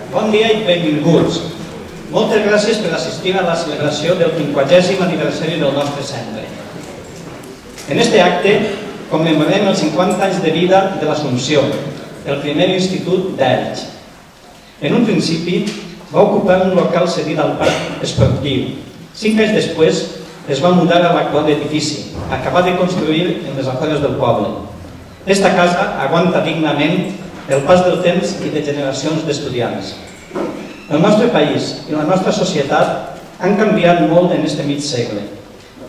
Bon dia i benvinguts. Moltes gràcies per assistir a la celebració del 50è aniversari del nostre centre. En este acte commemorem els 50 anys de vida de l'Assumpció, el primer institut d'Elx. En un principi va ocupar un local cedit al parc esportiu. 5 anys després es va mudar a l'actual edifici, acabat de construir en les afores del poble. Esta casa aguanta dignament el pas del temps i de generacions d'estudiants. El nostre país i la nostra societat han canviat molt en este mig segle.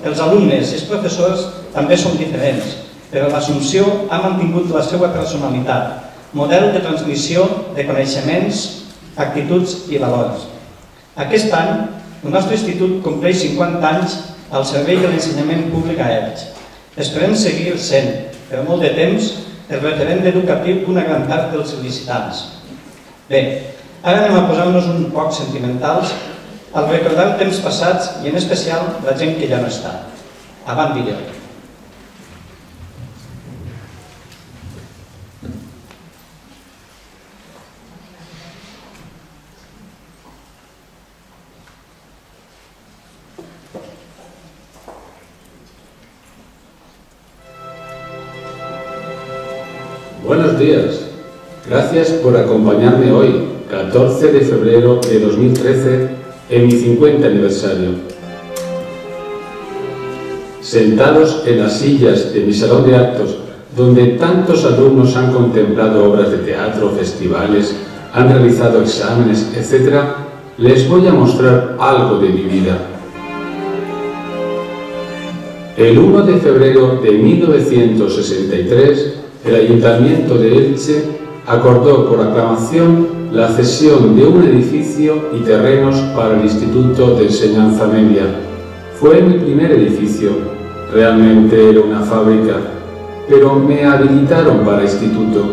Els alumnes i els professors també són diferents, però l'Assumpció ha mantingut la seva personalitat, model de transmissió de coneixements, actituds i valors. Aquest any, el nostre institut compleix 50 anys al servei de l'ensenyament públic a Elx. Esperem seguir sent, per molt de temps, el referent educatiu d'una gran part dels il·licitants. Bé, ara anem a posar-nos un poc sentimentals al recordar temps passats i en especial la gent que ja no està. Avant vídeo. Buenos días. Gracias por acompañarme hoy, 14 de febrero de 2013, en mi 50 aniversario. Sentados en las sillas de mi salón de actos, donde tantos alumnos han contemplado obras de teatro, festivales, han realizado exámenes, etc., les voy a mostrar algo de mi vida. El 1 de febrero de 1963, el Ayuntamiento de Elche acordó por aclamación la cesión de un edificio y terrenos para el Instituto de Enseñanza Media. Fue mi primer edificio, realmente era una fábrica, pero me habilitaron para instituto.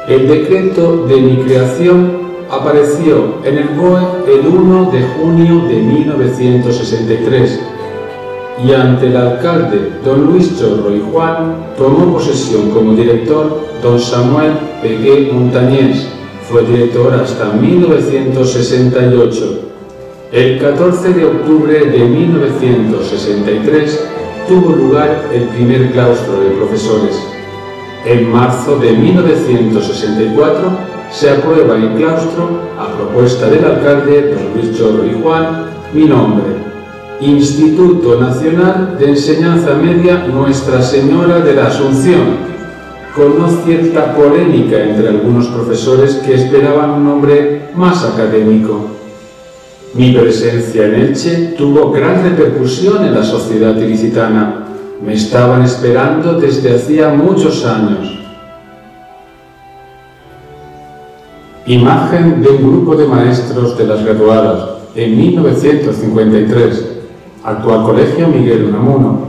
El decreto de mi creación apareció en el BOE el 1 de junio de 1963, y ante el alcalde, don Luis Chorro y Juan, tomó posesión como director don Samuel Pegué Montañés. Fue director hasta 1968. El 14 de octubre de 1963 tuvo lugar el primer claustro de profesores. En marzo de 1964 se aprueba en claustro, a propuesta del alcalde, don Luis Chorro y Juan, mi nombre: Instituto Nacional de Enseñanza Media Nuestra Señora de la Asunción, con no cierta polémica entre algunos profesores que esperaban un nombre más académico. Mi presencia en Elche tuvo gran repercusión en la sociedad ilicitana. Me estaban esperando desde hacía muchos años. Imagen de un grupo de maestros de las graduadas en 1953. Actual Colegio Miguel Unamuno.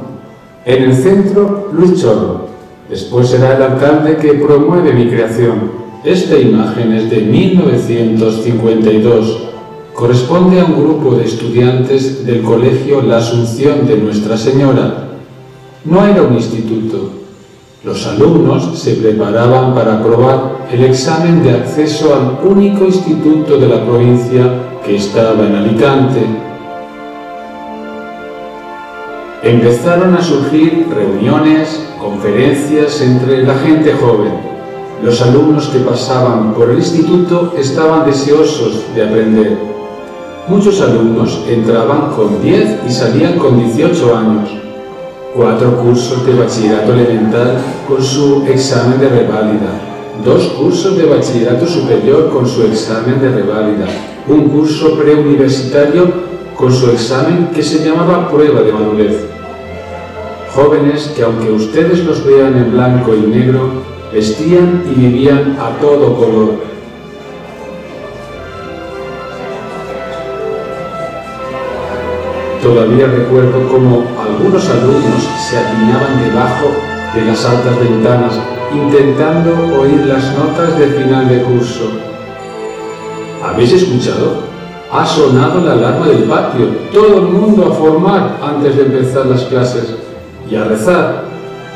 En el centro, Luis Chorro. Después será el alcalde que promueve mi creación. Esta imagen es de 1952. Corresponde a un grupo de estudiantes del Colegio La Asunción de Nuestra Señora. No era un instituto. Los alumnos se preparaban para aprobar el examen de acceso al único instituto de la provincia que estaba en Alicante. Empezaron a surgir reuniones, conferencias entre la gente joven. Los alumnos que pasaban por el instituto estaban deseosos de aprender. Muchos alumnos entraban con 10 y salían con 18 años. 4 cursos de bachillerato elemental con su examen de reválida, 2 cursos de bachillerato superior con su examen de reválida, un curso preuniversitario con su examen que se llamaba prueba de madurez. Jóvenes que, aunque ustedes los vean en blanco y negro, vestían y vivían a todo color. Todavía recuerdo cómo algunos alumnos se atinaban debajo de las altas ventanas intentando oír las notas de final de curso. ¿Habéis escuchado? Ha sonado la alarma del patio. Todo el mundo a formar antes de empezar las clases y a rezar.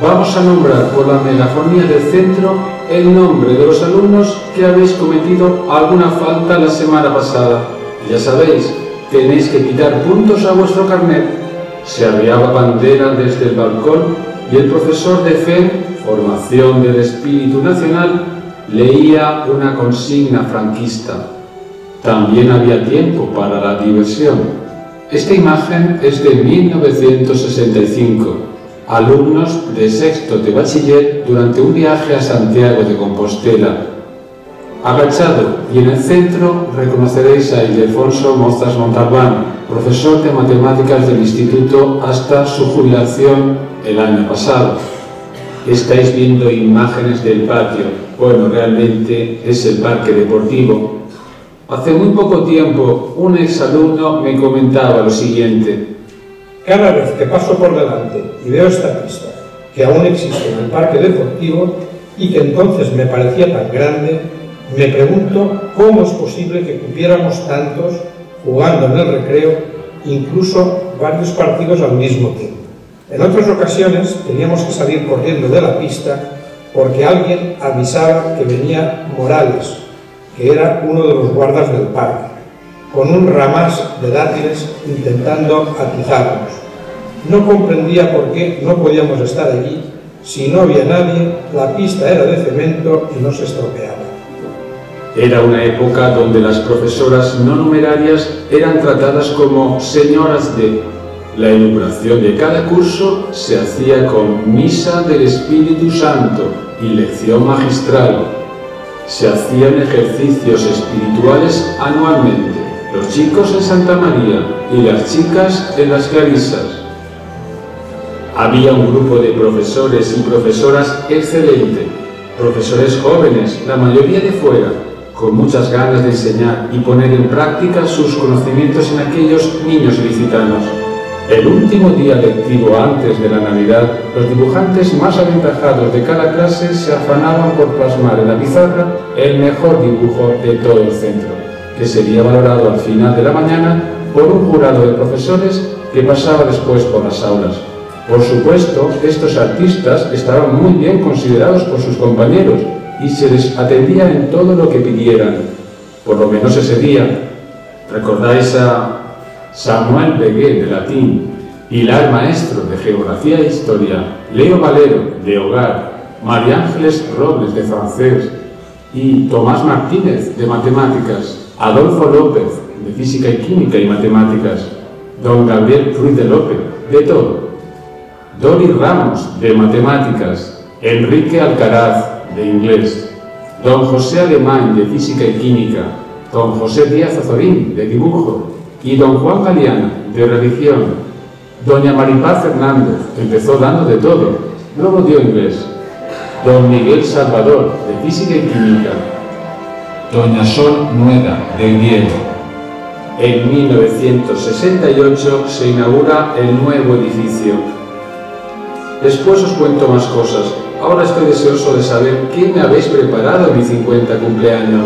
vamos a nombrar por la megafonía del centro el nombre de los alumnos que habéis cometido alguna falta la semana pasada. Ya sabéis, tenéis que quitar puntos a vuestro carnet. Se arriaba bandera desde el balcón y el profesor de FEM, Formación del Espíritu Nacional, leía una consigna franquista. También había tiempo para la diversión. Esta imagen es de 1965. Alumnos de sexto de bachiller durante un viaje a Santiago de Compostela. Agachado y en el centro reconoceréis a Ildefonso Mozas Montalbán, profesor de matemáticas del instituto hasta su jubilación el año pasado. Estáis viendo imágenes del patio. Bueno, realmente es el parque deportivo. Hace muy poco tiempo un exalumno me comentaba lo siguiente: cada vez que paso por delante y veo esta pista, que aún existe en el parque deportivo y que entonces me parecía tan grande, me pregunto cómo es posible que cupiéramos tantos jugando en el recreo, incluso varios partidos al mismo tiempo. En otras ocasiones teníamos que salir corriendo de la pista porque alguien avisaba que venía Morales, que era uno de los guardas del parque, con un ramaz de dátiles intentando atizarnos. No comprendía por qué no podíamos estar allí. Si no había nadie, la pista era de cemento y no se estropeaba. Era una época donde las profesoras no numerarias eran tratadas como señoras de. La inauguración de cada curso se hacía con misa del Espíritu Santo y lección magistral. Se hacían ejercicios espirituales anualmente, los chicos en Santa María y las chicas en las Clarisas. Había un grupo de profesores y profesoras excelente, profesores jóvenes, la mayoría de fuera, con muchas ganas de enseñar y poner en práctica sus conocimientos en aquellos niños ilicitanos. El último día lectivo antes de la Navidad, los dibujantes más aventajados de cada clase se afanaban por plasmar en la pizarra el mejor dibujo de todo el centro, que sería valorado al final de la mañana por un jurado de profesores que pasaba después por las aulas. Por supuesto, estos artistas estaban muy bien considerados por sus compañeros y se les atendía en todo lo que pidieran, por lo menos ese día. ¿Recordáis a Samuel Begué de latín, Pilar Maestro de geografía e historia, Leo Valero de hogar, María Ángeles Robles de francés y Tomás Martínez de matemáticas, Adolfo López de física y química y matemáticas, don Gabriel Ruiz de López de todo, Dori Ramos de matemáticas, Enrique Alcaraz de inglés, don José Alemán de física y química, don José Díaz Azorín de dibujo y don Juan Galeana de religión. Doña Maripaz Fernández empezó dando de todo, luego dio inglés. Don Miguel Salvador de física y química. Doña Sol Nueda de griego. En 1968 se inaugura el nuevo edificio. Después os cuento más cosas. Ahora estoy deseoso de saber qué me habéis preparado en mi 50 cumpleaños.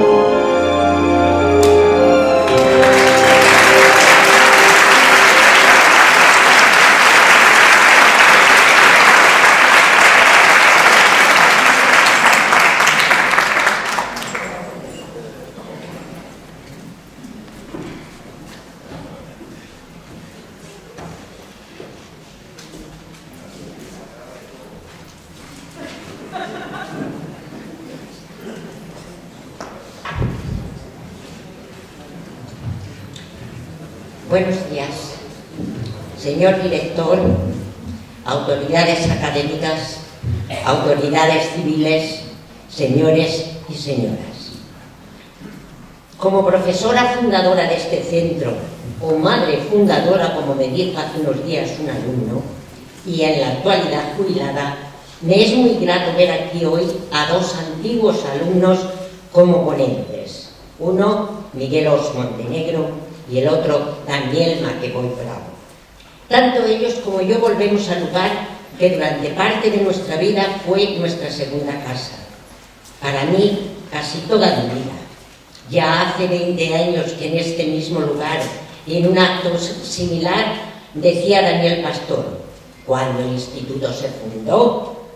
Buenos días, señor director, autoridades académicas, autoridades civiles, señores y señoras. Como profesora fundadora de este centro, o madre fundadora, como me dijo hace unos días un alumno, y en la actualidad jubilada, me es muy grato ver aquí hoy a dos antiguos alumnos como ponentes. Uno, Miguel Os Montenegro, y el otro, Daniel Maqueboy Bravo. Tanto ellos como yo volvemos al lugar que durante parte de nuestra vida fue nuestra segunda casa. Para mí, casi toda mi vida. Ya hace 20 años que en este mismo lugar y en un acto similar decía Daniel Pastor: cuando el instituto se fundó,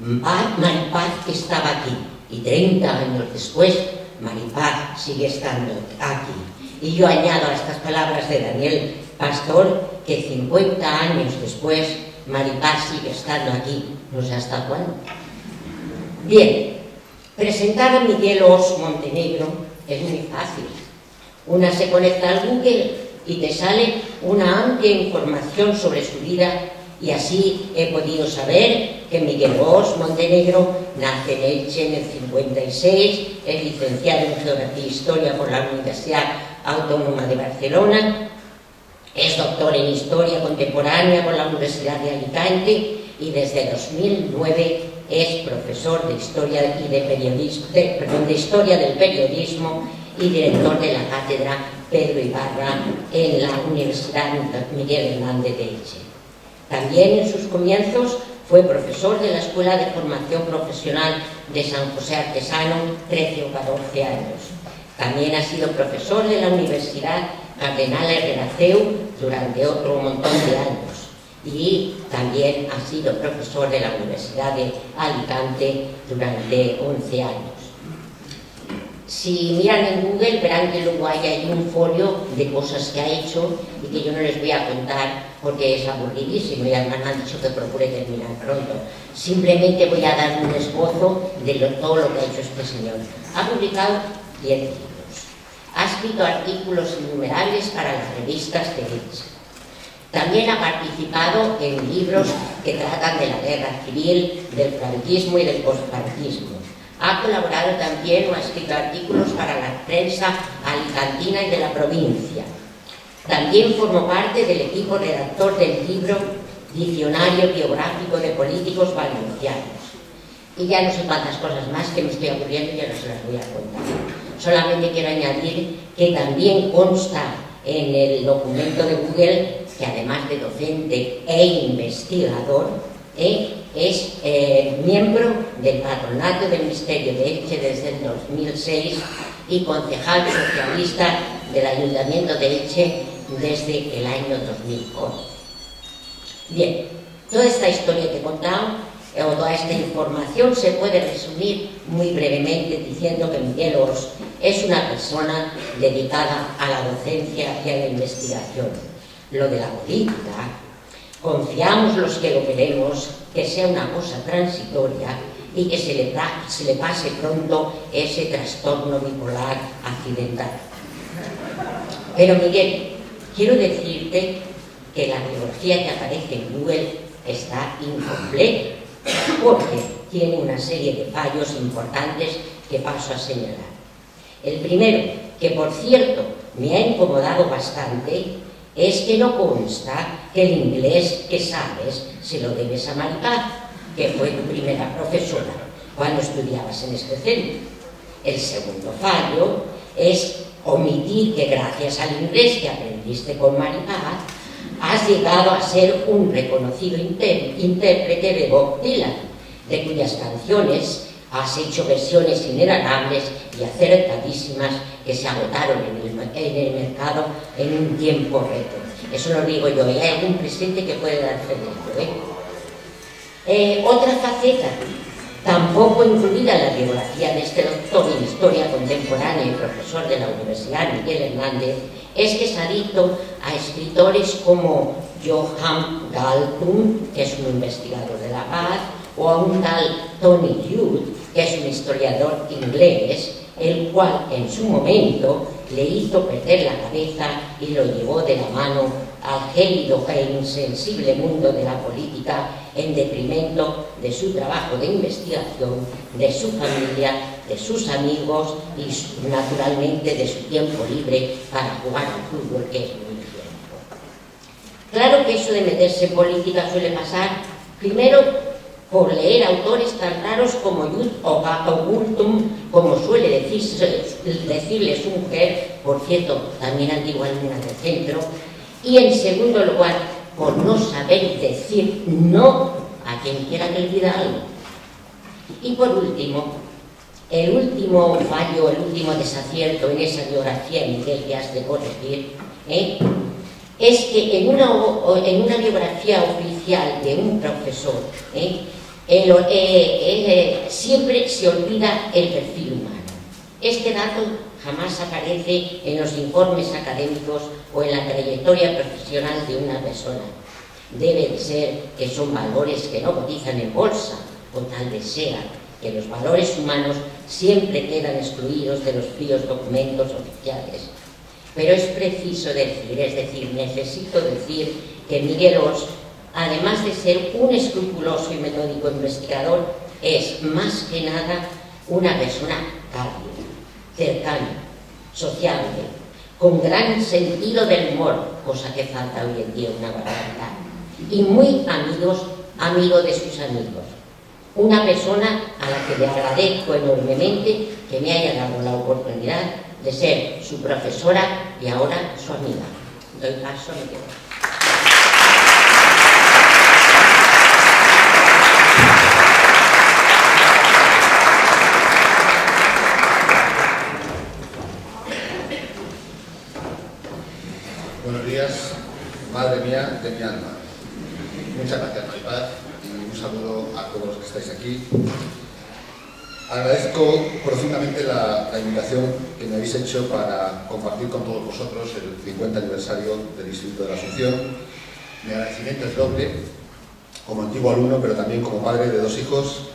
Maripaz estaba aquí, y 30 años después Maripaz sigue estando aquí. Y yo añado a estas palabras de Daniel Pastor que 50 años después Maripaz sigue estando aquí, no sé hasta cuándo. Bien, presentar a Miguel Os Montenegro es muy fácil. Una se conecta al Google y te sale una amplia información sobre su vida, y así he podido saber que Miguel Os Montenegro nace en Elche en el 56, es licenciado en Geografía e Historia por la Universidad Autónoma de Barcelona, es doctor en Historia Contemporánea por la Universidad de Alicante y desde 2009 es profesor de Historia y de Periodismo, de Historia del Periodismo y director de la Cátedra Pedro Ibarra en la Universidad Miguel Hernández de Elche. También en sus comienzos fue profesor de la Escuela de Formación Profesional de San José Artesano, 13 o 14 años. También ha sido profesor de la Universidad Cardenal Herrera CEU durante otro montón de años. Y también ha sido profesor de la Universidad de Alicante durante 11 años. Si miran en Google verán que luego hay un folio de cosas que ha hecho y que yo no les voy a contar porque es aburridísimo y además me han dicho que procure terminar pronto. Simplemente voy a dar un esbozo de todo lo que ha hecho este señor. Ha publicado 10 libros. Ha escrito artículos innumerables para las revistas de Elche. También ha participado en libros que tratan de la guerra civil, del franquismo y del posfranquismo. Ha colaborado también o ha escrito artículos para la prensa alicantina y de la provincia. También formó parte del equipo redactor del libro Diccionario Biográfico de Políticos Valencianos. Y ya no sé cuántas cosas más que me estoy aburriendo y ya no se las voy a contar. Solamente quiero añadir que también consta en el documento de Google que además de docente e investigador, es miembro del Patronato del Misterio de Elche desde el 2006 y concejal socialista del Ayuntamiento de Elche desde el año 2011. Bien, toda esta historia que he contado o toda esta información se puede resumir muy brevemente diciendo que Miguel Os es una persona dedicada a la docencia y a la investigación. Lo de la política, confiamos los que lo queremos que sea una cosa transitoria y que se le pase pronto ese trastorno bipolar accidental. Pero Miguel, quiero decirte que la biografía que aparece en Google está incompleta porque tiene una serie de fallos importantes que paso a señalar. El primero, que por cierto me ha incomodado bastante, es que no consta que el inglés que sabes se lo debes a Maripaz, que fue tu primera profesora cuando estudiabas en este centro. El segundo fallo es omitir que gracias al inglés que aprendiste con Maripaz has llegado a ser un reconocido intérprete de Bob Dylan, de cuyas canciones has hecho versiones inenarrables y acertadísimas que se agotaron en el mercado en un tiempo récord. Eso lo digo yo, y hay algún presente que puede dar fe de ello, Otra faceta, tampoco incluida en la biografía de este doctor en Historia Contemporánea y profesor de la Universidad Miguel Hernández, es que es adicto a escritores como Johan Galtung, que es un investigador de la paz, o a un tal Tony Judd, que es un historiador inglés, el cual en su momento le hizo perder la cabeza y lo llevó de la mano al gélido e insensible mundo de la política en detrimento de su trabajo de investigación, de su familia, de sus amigos y naturalmente de su tiempo libre para jugar al fútbol, que es muy tiempo. Claro que eso de meterse en política suele pasar primero por leer autores tan raros como Judd o Gultum, como suele decirle su mujer, por cierto, también antigua alumna del centro, y en segundo lugar, por no saber decir no a quien quiera que le pida algo. Y por último, el último fallo, el último desacierto en esa biografía, Miguel, que has de corregir, es que en una biografía oficial de un profesor, siempre se olvida el perfil humano. Este dato jamás aparece en los informes académicos o en la trayectoria profesional de una persona. Debe de ser que son valores que no cotizan en bolsa, o tal vez sea que los valores humanos siempre quedan excluidos de los fríos documentos oficiales. Pero es preciso decir, necesito decir que Miguel Ors, además de ser un escrupuloso y metódico investigador, es más que nada una persona cálida, cercana, sociable, con gran sentido del humor, cosa que falta hoy en día una barbaridad, y muy amigo de sus amigos. Una persona a la que le agradezco enormemente que me haya dado la oportunidad de ser su profesora y ahora su amiga. Doy paso a Miguel. Buenos días, madre mía de mi alma. Muchas gracias, Maripaz, y un saludo a todos los que estáis aquí. Agradezco profundamente la invitación que me habéis hecho para compartir con todos vosotros el 50 aniversario del Instituto de la Asunción. Mi agradecimiento es doble, como antiguo alumno, pero también como padre de 2 hijos,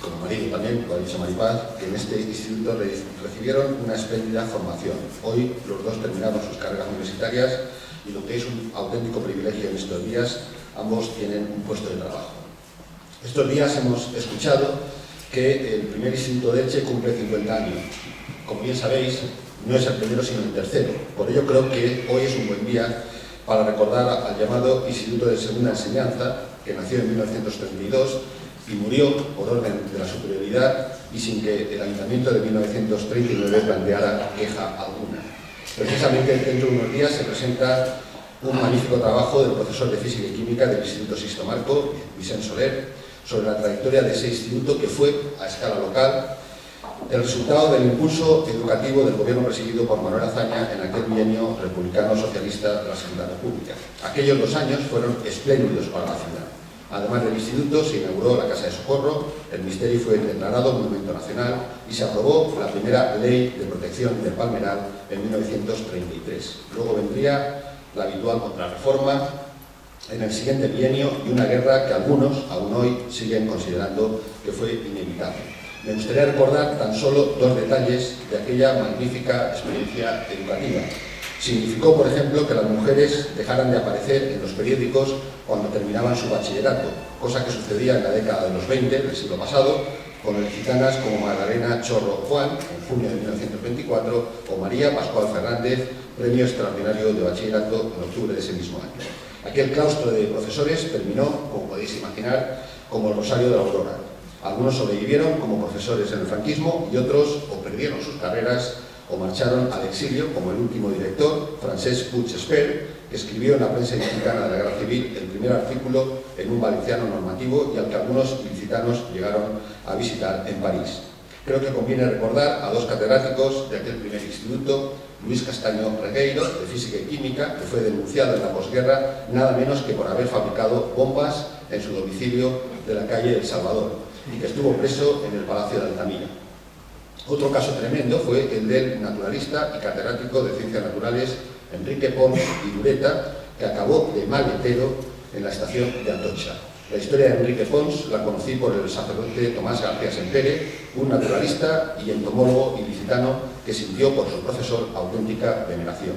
como marido también, lo ha dicho Maripaz, que en este instituto recibieron una espléndida formación. Hoy los dos terminaron sus carreras universitarias y lo que es un auténtico privilegio en estos días, ambos tienen un puesto de trabajo. Estos días hemos escuchado que el primer instituto de Elche cumple 50 años. Como bien sabéis, no es el primero sino el tercero. Por ello creo que hoy es un buen día para recordar al llamado Instituto de Segunda Enseñanza, que nació en 1932 y murió por orden de la superioridad y sin que el Ayuntamiento de 1939 planteara queja alguna. Precisamente dentro de unos días se presenta un magnífico trabajo del profesor de Física y Química del Instituto Sixto Marco, Vicent Soler, sobre la trayectoria de ese instituto que fue, a escala local, el resultado del impulso educativo del gobierno presidido por Manuel Azaña en aquel bienio republicano-socialista de la Segunda República. Aquellos 2 años fueron espléndidos para la ciudad. Además del instituto, se inauguró la Casa de Socorro, el Misteri fue declarado Monumento Nacional y se aprobó la primera Ley de Protección del Palmeral en 1933. Luego vendría la habitual contrarreforma en el siguiente bienio y una guerra que algunos, aún hoy, siguen considerando que fue inevitable. Me gustaría recordar tan solo 2 detalles de aquella magnífica experiencia educativa. Significó, por ejemplo, que las mujeres dejaran de aparecer en los periódicos cuando terminaban su bachillerato, cosa que sucedía en la década de los 20 del siglo pasado, con licitanas como Magdalena Chorro Juan, en junio de 1924, o María Pascual Fernández, premio extraordinario de bachillerato en octubre de ese mismo año. Aquel claustro de profesores terminó, como podéis imaginar, como el Rosario de la Aurora. Algunos sobrevivieron como profesores en el franquismo y otros o perdieron sus carreras o marcharon al exilio, como el último director, Francesc Puig Espert, que escribió en la prensa ilicitana de la Guerra Civil el primer artículo en un valenciano normativo y al que algunos ilicitanos llegaron a visitar en París. Creo que conviene recordar a 2 catedráticos de aquel primer instituto, Luis Castaño Regueiro, de Física y Química, que fue denunciado en la posguerra nada menos que por haber fabricado bombas en su domicilio de la calle El Salvador y que estuvo preso en el Palacio de Altamira. Otro caso tremendo fue el del naturalista y catedrático de Ciencias Naturales Enrique Pons y Dureta, que acabó de maletero en la estación de Atocha. La historia de Enrique Pons la conocí por el sacerdote Tomás García Sempere, un naturalista y entomólogo ilicitano que sintió por su profesor auténtica veneración.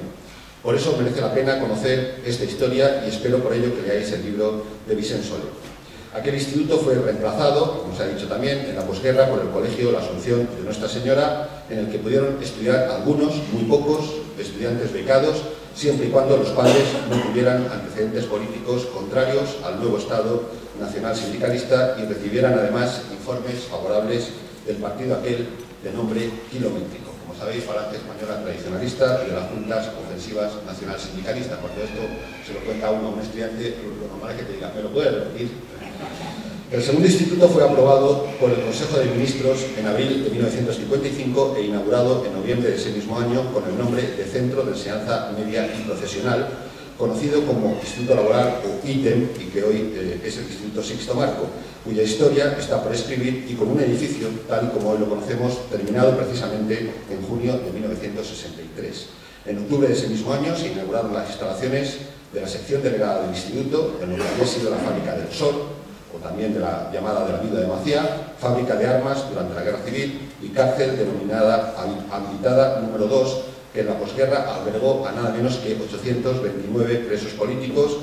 Por eso merece la pena conocer esta historia y espero por ello que leáis el libro de Vicent Soler. Aquel instituto fue reemplazado, como se ha dicho también, en la posguerra por el Colegio La Asunción de Nuestra Señora, en el que pudieron estudiar algunos, muy pocos, estudiantes becados, siempre y cuando los padres no tuvieran antecedentes políticos contrarios al nuevo Estado Nacional Sindicalista y recibieran además informes favorables del partido aquel de nombre kilométrico. Como sabéis, Falange Española tradicionalista y de las juntas ofensivas nacional sindicalistas. Cuando esto se lo cuenta a un estudiante, lo normal es que te diga, ¿me lo puedes repetir? El segundo instituto fue aprobado por el Consejo de Ministros en abril de 1955 e inaugurado en noviembre de ese mismo año con el nombre de Centro de Enseñanza Media y Profesional, conocido como Instituto Laboral o ITEM, y que hoy es el Instituto Sixto Marco, cuya historia está por escribir, y con un edificio, tal y como hoy lo conocemos, terminado precisamente en junio de 1963. En octubre de ese mismo año se inauguraron las instalaciones de la sección delegada del Instituto, en lo que había sido la fábrica del Sol, o también de la llamada de la Viuda de Maciá, fábrica de armas durante la Guerra Civil y cárcel denominada habilitada número 2, que en la posguerra albergó a nada menos que 829 presos políticos,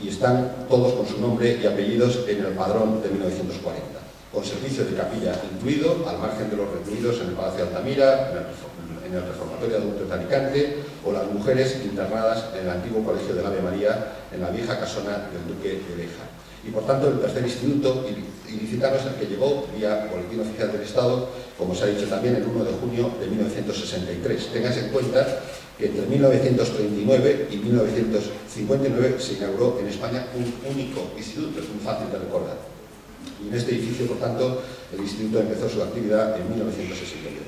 y están todos con su nombre y apellidos en el padrón de 1940, con servicio de capilla incluido, al margen de los retenidos en el Palacio de Altamira, en el Reformatorio de Adultos de Alicante, o las mujeres internadas en el antiguo Colegio del Ave María, en la vieja casona del Duque de Beja. Y por tanto el tercer instituto ilicitano es el que llegó vía Boletín Oficial del Estado, como se ha dicho también, el 1 de junio de 1963. Tengas en cuenta que entre 1939 y 1959 se inauguró en España un único instituto, es muy fácil de recordar. Y en este edificio, por tanto, el instituto empezó su actividad en 1968.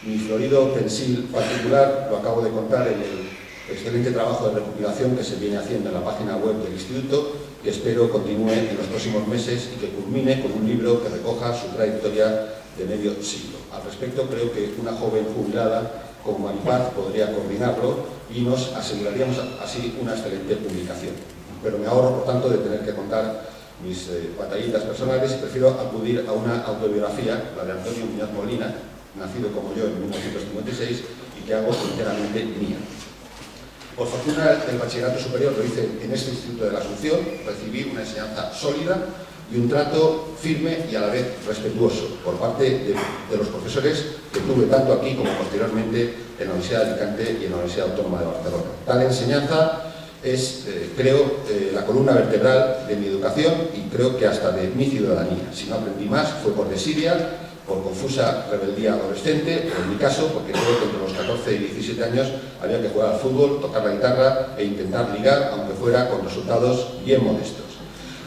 Mi florido pensil particular lo acabo de contar en el excelente trabajo de recopilación que se viene haciendo en la página web del instituto, que espero continúe en los próximos meses y que culmine con un libro que recoja su trayectoria de medio siglo. Al respecto, creo que una joven jubilada como Maripaz podría coordinarlo y nos aseguraríamos así una excelente publicación. Pero me ahorro, por tanto, de tener que contar mis batallitas personales y prefiero acudir a una autobiografía, la de Antonio Muñoz Molina, nacido como yo en 1956 y que hago enteramente mía. Por fortuna, el bachillerato superior lo hice en este Instituto de la Asunción, recibí una enseñanza sólida y un trato firme y a la vez respetuoso por parte de los profesores que tuve tanto aquí como posteriormente en la Universidad de Alicante y en la Universidad Autónoma de Barcelona. Tal enseñanza es, creo, la columna vertebral de mi educación y creo que hasta de mi ciudadanía. Si no aprendí más fue por desidia, por confusa rebeldía adolescente, o en mi caso, porque creo que entre los 14 y 17 años había que jugar al fútbol, tocar la guitarra e intentar ligar, aunque fuera con resultados bien modestos.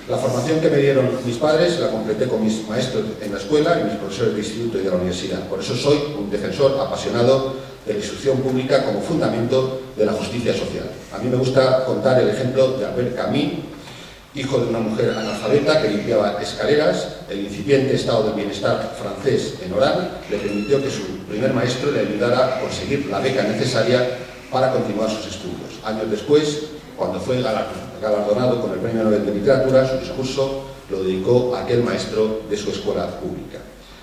La formación que me dieron mis padres la completé con mis maestros en la escuela y mis profesores de instituto y de la universidad. Por eso soy un defensor apasionado de la instrucción pública como fundamento de la justicia social. A mí me gusta contar el ejemplo de Albert Camus, hijo de una mujer analfabeta que limpiaba escaleras. El incipiente estado del bienestar francés en Orán le permitió que su primer maestro le ayudara a conseguir la beca necesaria para continuar sus estudios. Años después, cuando fue galardonado con el Premio Nobel de Literatura, su discurso lo dedicó a aquel maestro de su escuela pública.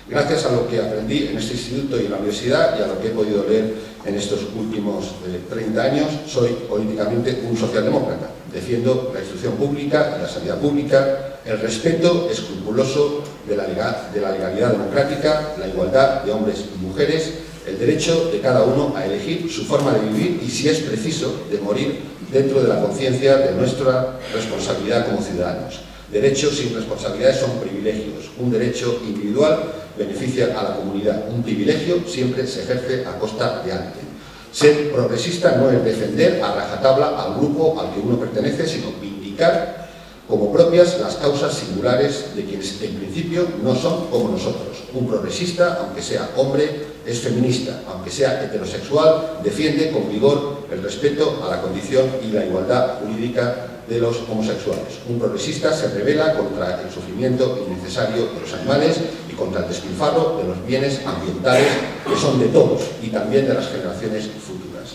Gracias a lo que aprendí en este instituto y en la universidad y a lo que he podido leer en estos últimos 30 años, soy políticamente un socialdemócrata. Defiendo la instrucción pública y la sanidad pública, el respeto escrupuloso de la legalidad democrática, la igualdad de hombres y mujeres, el derecho de cada uno a elegir su forma de vivir y, si es preciso, de morir dentro de la conciencia de nuestra responsabilidad como ciudadanos. Derechos sin responsabilidades son privilegios. Un derecho individual beneficia a la comunidad. Un privilegio siempre se ejerce a costa de alguien. Ser progresista no es defender a rajatabla al grupo al que uno pertenece, sino vindicar como propias las causas singulares de quienes en principio no son como nosotros. Un progresista, aunque sea hombre, es feminista. Aunque sea heterosexual, defiende con vigor el respeto a la condición y la igualdad jurídica de los homosexuales. Un progresista se rebela contra el sufrimiento innecesario de los animales y contra el despilfarro de los bienes ambientales que son de todos y también de las generaciones futuras.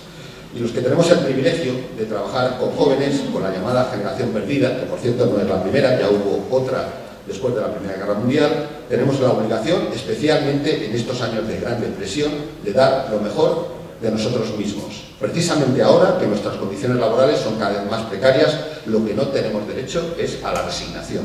Y los que tenemos el privilegio de trabajar con jóvenes, con la llamada generación perdida, que por cierto no es la primera, ya hubo otra después de la Primera Guerra Mundial, tenemos la obligación, especialmente en estos años de gran depresión, de dar lo mejor de nosotros mismos. Precisamente ahora que nuestras condiciones laborales son cada vez más precarias, lo que no tenemos derecho es a la resignación.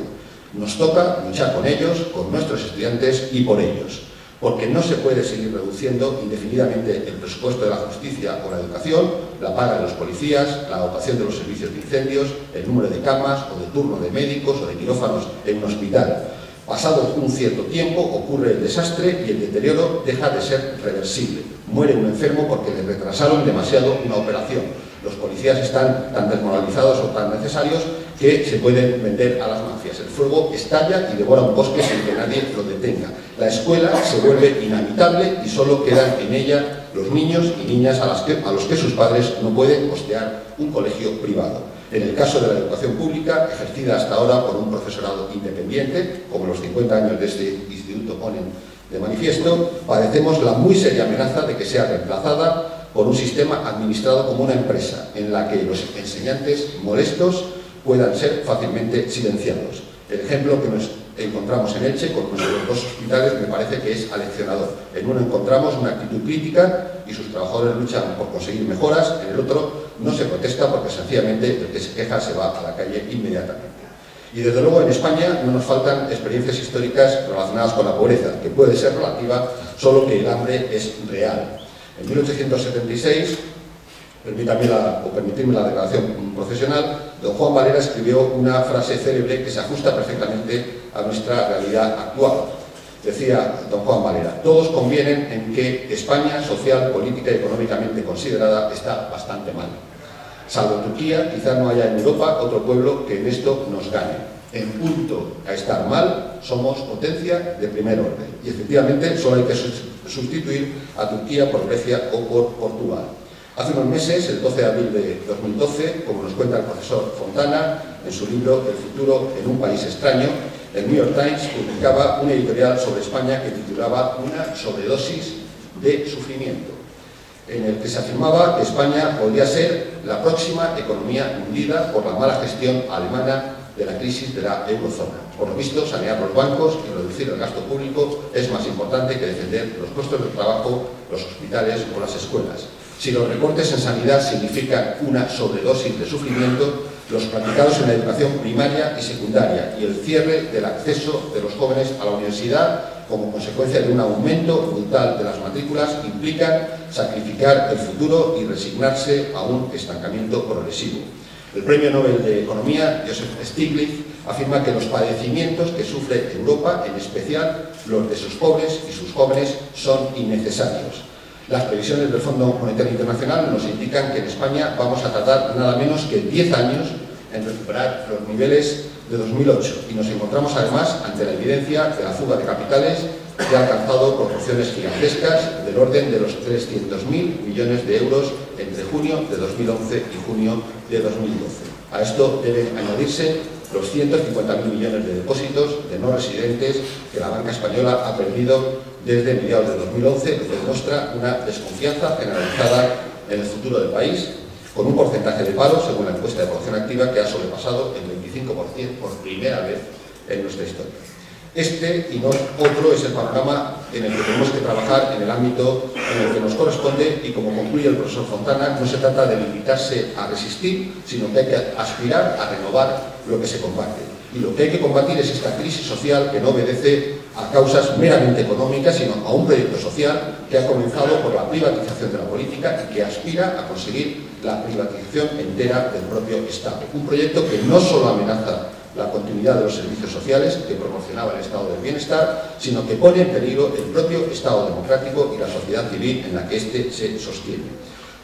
Nos toca luchar con ellos, con nuestros estudiantes y por ellos, porque no se puede seguir reduciendo indefinidamente el presupuesto de la justicia o la educación, la paga de los policías, la dotación de los servicios de incendios, el número de camas o de turno de médicos o de quirófanos en un hospital. Pasado un cierto tiempo ocurre el desastre y el deterioro deja de ser reversible. Muere un enfermo porque le retrasaron demasiado una operación. Los policías están tan desmoralizados o tan necesarios que se pueden vender a las mafias. El fuego estalla y devora un bosque sin que nadie lo detenga. La escuela se vuelve inhabitable y solo quedan en ella los niños y niñas a los que sus padres no pueden costear un colegio privado. En el caso de la educación pública, ejercida hasta ahora por un profesorado independiente, como los 50 años de este instituto ponen de manifiesto, padecemos la muy seria amenaza de que sea reemplazada por un sistema administrado como una empresa, en la que los enseñantes molestos puedan ser fácilmente silenciados. El ejemplo que nos encontramos en Elche con nuestros dos hospitales me parece que es aleccionador. En uno encontramos una actitud crítica y sus trabajadores luchan por conseguir mejoras, en el otro no se protesta porque sencillamente el que se queja se va a la calle inmediatamente. Y desde luego en España no nos faltan experiencias históricas relacionadas con la pobreza, que puede ser relativa, solo que el hambre es real. En 1876, permitirme la declaración profesional, don Juan Valera escribió una frase célebre que se ajusta perfectamente a nuestra realidad actual. Decía don Juan Valera: todos convienen en que España, social, política y económicamente considerada, está bastante mal. Salvo Turquía, quizá no haya en Europa otro pueblo que en esto nos gane. En punto a estar mal, somos potencia de primer orden. Y efectivamente solo hay que sustituir a Turquía por Grecia o por Portugal. Hace unos meses, el 12 de abril de 2012, como nos cuenta el profesor Fontana en su libro El futuro en un país extraño, el New York Times publicaba un editorial sobre España que titulaba Una sobredosis de sufrimiento, en el que se afirmaba que España podría ser la próxima economía hundida por la mala gestión alemana de la crisis de la eurozona. Por lo visto, sanear los bancos y reducir el gasto público es más importante que defender los puestos de trabajo, los hospitales o las escuelas. Si los recortes en sanidad significan una sobredosis de sufrimiento, los practicados en la educación primaria y secundaria y el cierre del acceso de los jóvenes a la universidad como consecuencia de un aumento brutal de las matrículas implican sacrificar el futuro y resignarse a un estancamiento progresivo. El premio Nobel de Economía, Joseph Stiglitz, afirma que los padecimientos que sufre Europa, en especial los de sus pobres y sus jóvenes, son innecesarios. Las previsiones del Fondo Monetario Internacional nos indican que en España vamos a tardar nada menos que 10 años en recuperar los niveles de 2008 y nos encontramos además ante la evidencia de la fuga de capitales que ha alcanzado proporciones gigantescas del orden de los 300.000 millones de euros entre junio de 2011 y junio de 2012. A esto deben añadirse los 150.000 millones de depósitos de no residentes que la banca española ha perdido desde mediados de 2011, lo que demuestra una desconfianza generalizada en el futuro del país, con un porcentaje de paro, según la encuesta de población activa, que ha sobrepasado el 25% por primera vez en nuestra historia. Este y no otro es el panorama en el que tenemos que trabajar en el ámbito en el que nos corresponde y, como concluye el profesor Fontana, no se trata de limitarse a resistir, sino que hay que aspirar a renovar lo que se combate. Y lo que hay que combatir es esta crisis social que no obedece a causas meramente económicas, sino a un proyecto social que ha comenzado por la privatización de la política y que aspira a conseguir la privatización entera del propio Estado. Un proyecto que no solo amenaza la continuidad de los servicios sociales que proporcionaba el estado del bienestar, sino que pone en peligro el propio Estado democrático y la sociedad civil en la que éste se sostiene.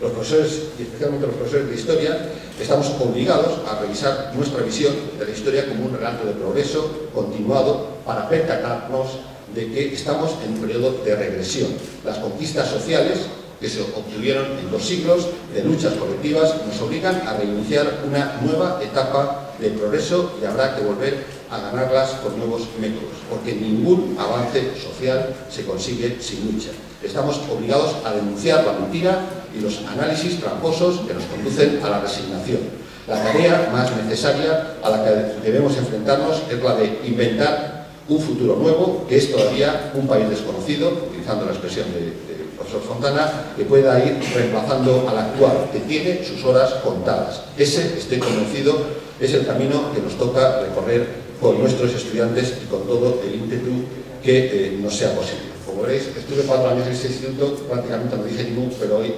Los profesores, y especialmente los profesores de historia, estamos obligados a revisar nuestra visión de la historia como un relato de progreso continuado para percatarnos de que estamos en un periodo de regresión. Las conquistas sociales que se obtuvieron en 2 siglos de luchas colectivas nos obligan a reiniciar una nueva etapa de progreso y habrá que volver a ganarlas con nuevos métodos, porque ningún avance social se consigue sin lucha. Estamos obligados a denunciar la mentira y los análisis tramposos que nos conducen a la resignación. La tarea más necesaria a la que debemos enfrentarnos es la de inventar un futuro nuevo, que es todavía un país desconocido, utilizando la expresión del profesor Fontana, que pueda ir reemplazando al actual, que tiene sus horas contadas. Ese, estoy convencido, es el camino que nos toca recorrer con nuestros estudiantes y con todo el ímpetu que nos sea posible. Como veréis, estuve 4 años en este instituto, prácticamente no dije ningún, pero hoy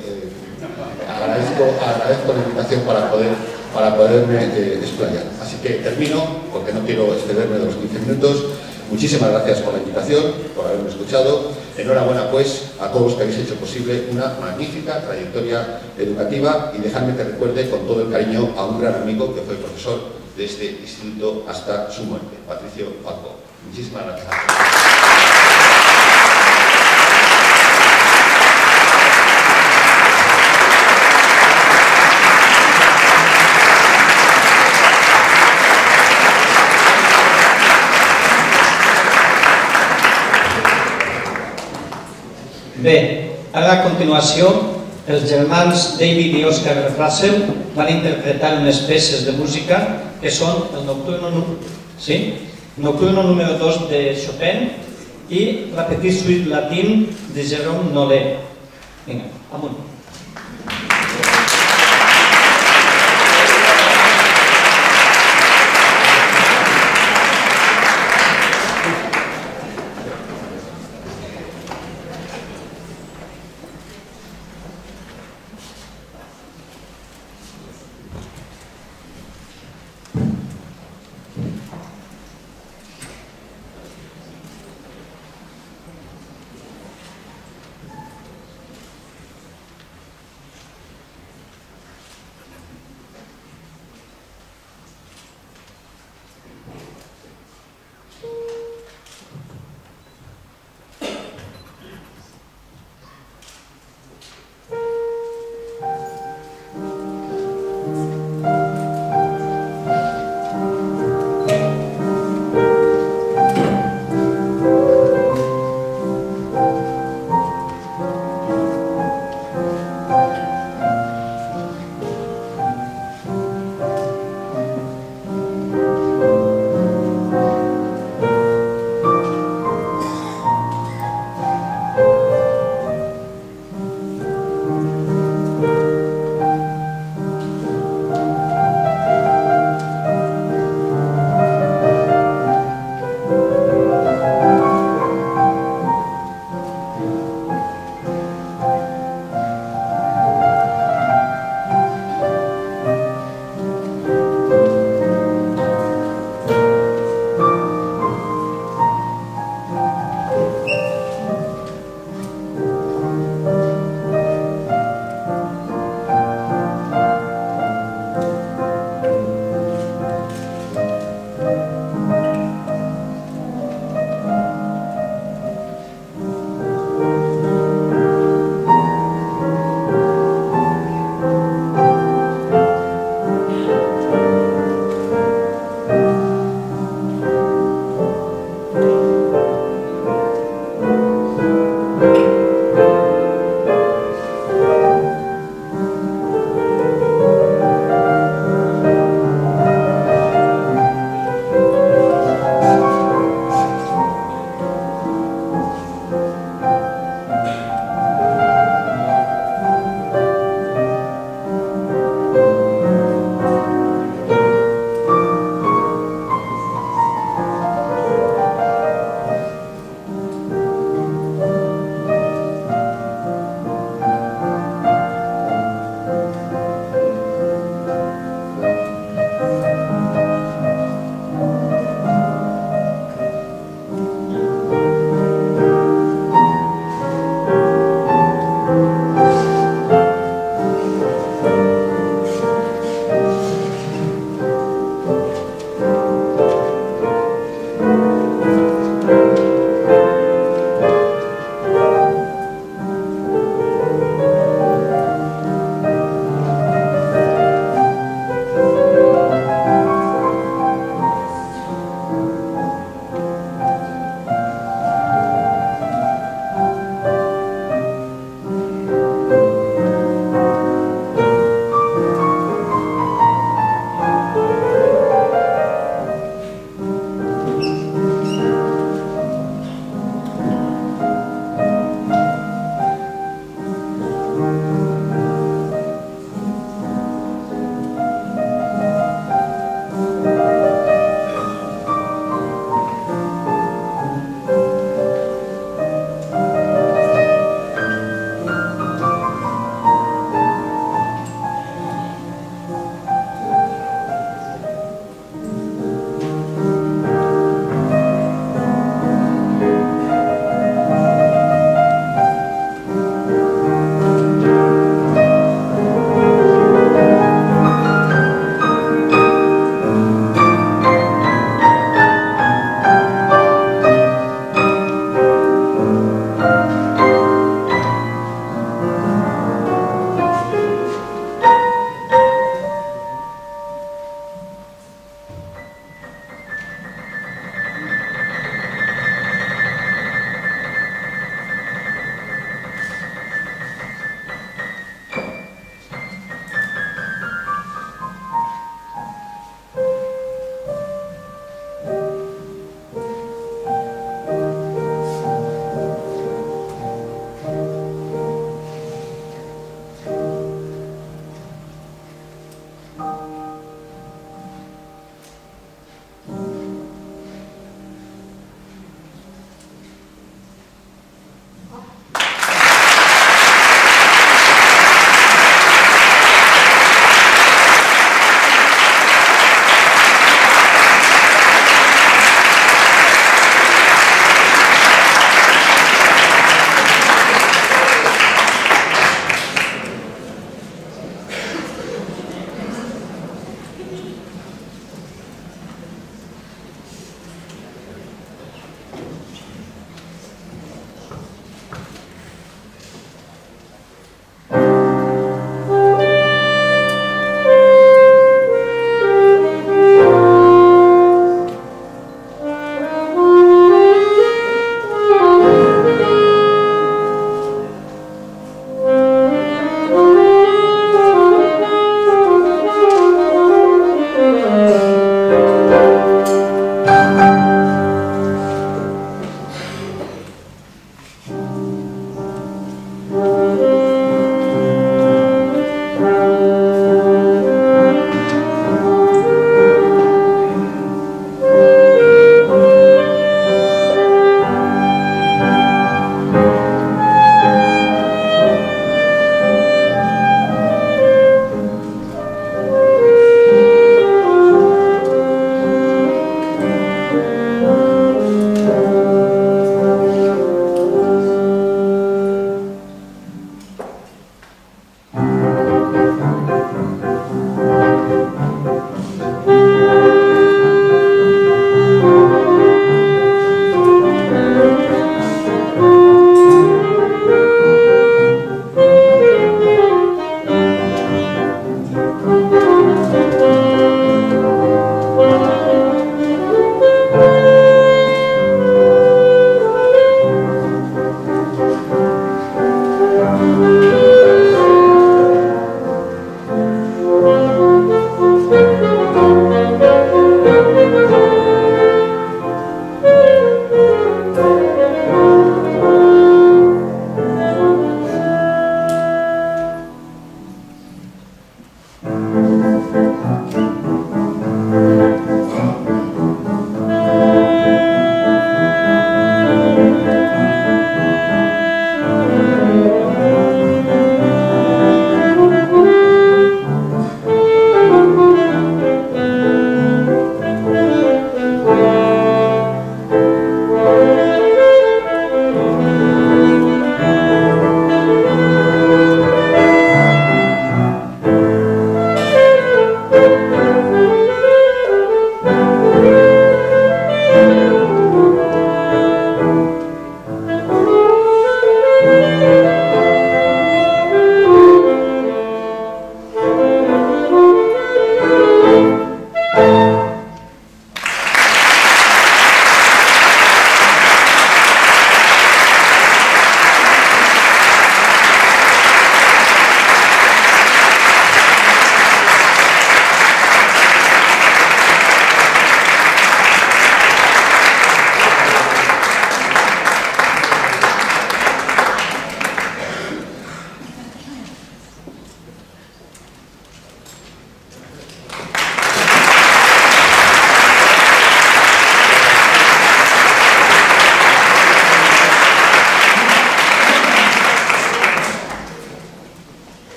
agradezco la invitación para poderme explayar. Así que termino, porque no quiero excederme de los 15 minutos. Muchísimas gracias por la invitación, por haberme escuchado. Enhorabuena, pues, a todos los que habéis hecho posible una magnífica trayectoria educativa y dejadme que recuerde con todo el cariño a un gran amigo que fue profesor de este instituto hasta su muerte, Patricio Falcó. Muchísimas gracias. Bé, ara a continuació, els germans David i Oscar Russell van interpretar unes peces de música que són el Nocturno número 2 de Chopin i la Petite Suite Latine de Jérôme Nollet. Vinga, amunt.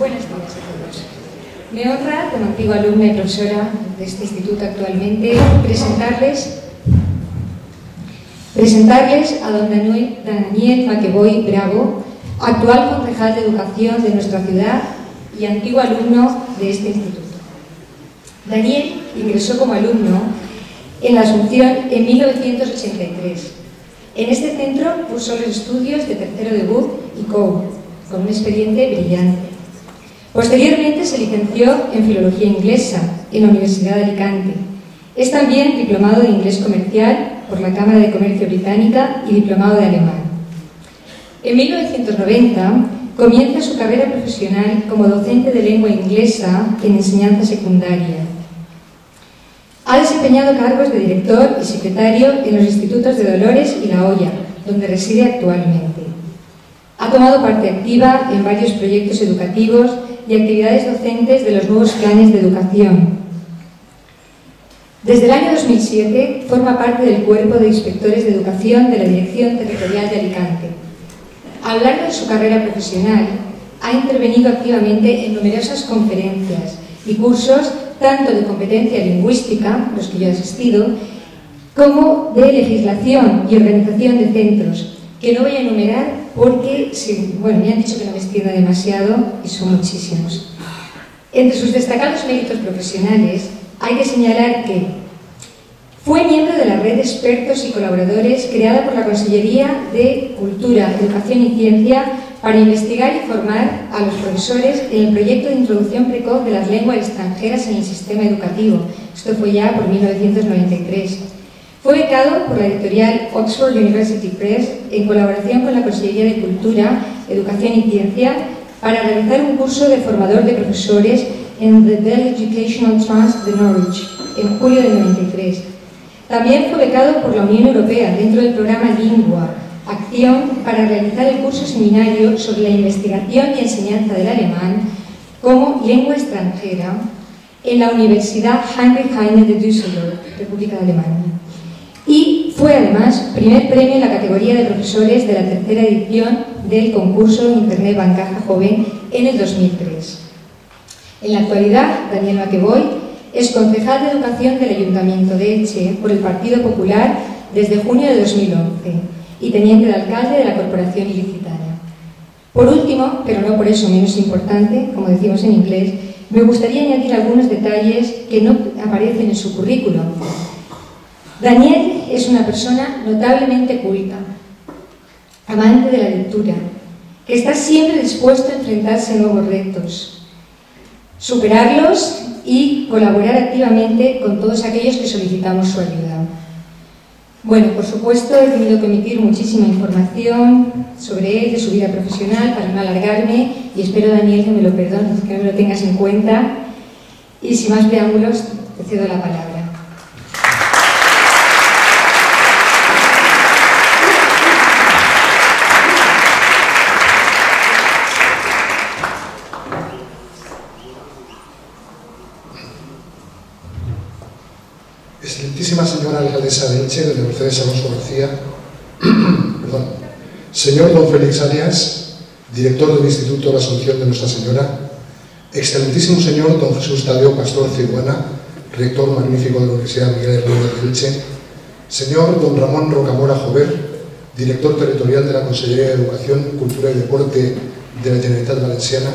Buenos días a todos. Me honra, como antigua alumna y profesora de este instituto actualmente, presentarles a don Daniel Maqueboy Bravo, actual concejal de Educación de nuestra ciudad y antiguo alumno de este instituto. Daniel ingresó como alumno en la Asunción en 1983. En este centro cursó los estudios de tercero debut y COU, con un expediente brillante. Posteriormente se licenció en Filología Inglesa en la Universidad de Alicante. Es también diplomado de Inglés Comercial por la Cámara de Comercio Británica y diplomado de Alemán. En 1990 comienza su carrera profesional como docente de lengua inglesa en enseñanza secundaria. Ha desempeñado cargos de director y secretario en los institutos de Dolores y La Hoya, donde reside actualmente. Ha tomado parte activa en varios proyectos educativos y actividades docentes de los nuevos planes de educación. Desde el año 2007 forma parte del Cuerpo de Inspectores de Educación de la Dirección Territorial de Alicante. A lo largo de su carrera profesional ha intervenido activamente en numerosas conferencias y cursos, tanto de competencia lingüística, los que yo he asistido, como de legislación y organización de centros, que no voy a enumerar porque, me han dicho que no me extienda demasiado y son muchísimos. Entre sus destacados méritos profesionales hay que señalar que fue miembro de la red de expertos y colaboradores creada por la Consellería de Cultura, Educación y Ciencia para investigar y formar a los profesores en el proyecto de introducción precoz de las lenguas extranjeras en el sistema educativo. Esto fue ya por 1993. Fue becado por la editorial Oxford University Press en colaboración con la Consellería de Cultura, Educación y Ciencia para realizar un curso de formador de profesores en The Bell Educational Trust de Norwich en julio del 93. También fue becado por la Unión Europea dentro del programa Lingua, acción para realizar el curso seminario sobre la investigación y enseñanza del alemán como lengua extranjera en la Universidad Heinrich Heine de Düsseldorf, República de Alemania. Y fue además primer premio en la categoría de profesores de la tercera edición del concurso Internet Bancaja Joven en el 2003. En la actualidad, Daniel Maqueboy es concejal de Educación del Ayuntamiento de Elche por el Partido Popular desde junio de 2011 y teniente de alcalde de la Corporación Ilicitana. Por último, pero no por eso menos importante, como decimos en inglés, me gustaría añadir algunos detalles que no aparecen en su currículum. Daniel es una persona notablemente culta, amante de la lectura, que está siempre dispuesto a enfrentarse a nuevos retos, superarlos y colaborar activamente con todos aquellos que solicitamos su ayuda. Bueno, por supuesto, he tenido que emitir muchísima información sobre él, de su vida profesional, para no alargarme, y espero, Daniel, que me lo perdones, que me lo tengas en cuenta. Y sin más preámbulos, te cedo la palabra. Excelentísima señora alcaldesa de Elche, doña Mercedes Alonso García, señor don Félix Arias, director del Instituto de la Asunción de Nuestra Señora, excelentísimo señor don Jesús Tadeo Pastor Ciruana, rector magnífico de la Universidad Miguel Hernández de Elche, señor don Ramón Rocamora Jover, director territorial de la Consellería de Educación, Cultura y Deporte de la Generalitat Valenciana,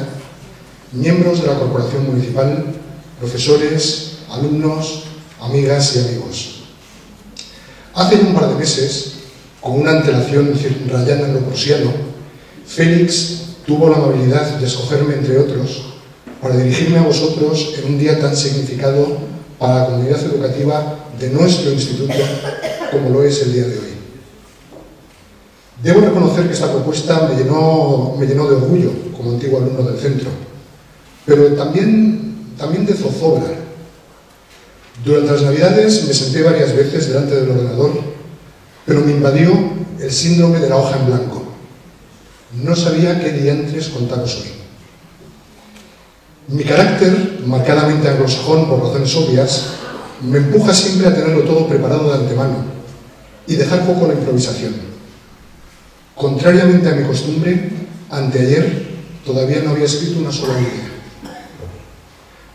miembros de la Corporación Municipal, profesores, alumnos, amigas y amigos. Hace un par de meses, con una antelación rayana en lo prusiano, Félix tuvo la amabilidad de escogerme, entre otros, para dirigirme a vosotros en un día tan significado para la comunidad educativa de nuestro instituto como lo es el día de hoy. Debo reconocer que esta propuesta me llenó de orgullo como antiguo alumno del centro, pero también de zozobra. Durante las Navidades me senté varias veces delante del ordenador, pero me invadió el síndrome de la hoja en blanco. No sabía qué diantres contaros hoy. Mi carácter, marcadamente anglosajón por razones obvias, me empuja siempre a tenerlo todo preparado de antemano y dejar poco la improvisación. Contrariamente a mi costumbre, anteayer todavía no había escrito una sola idea.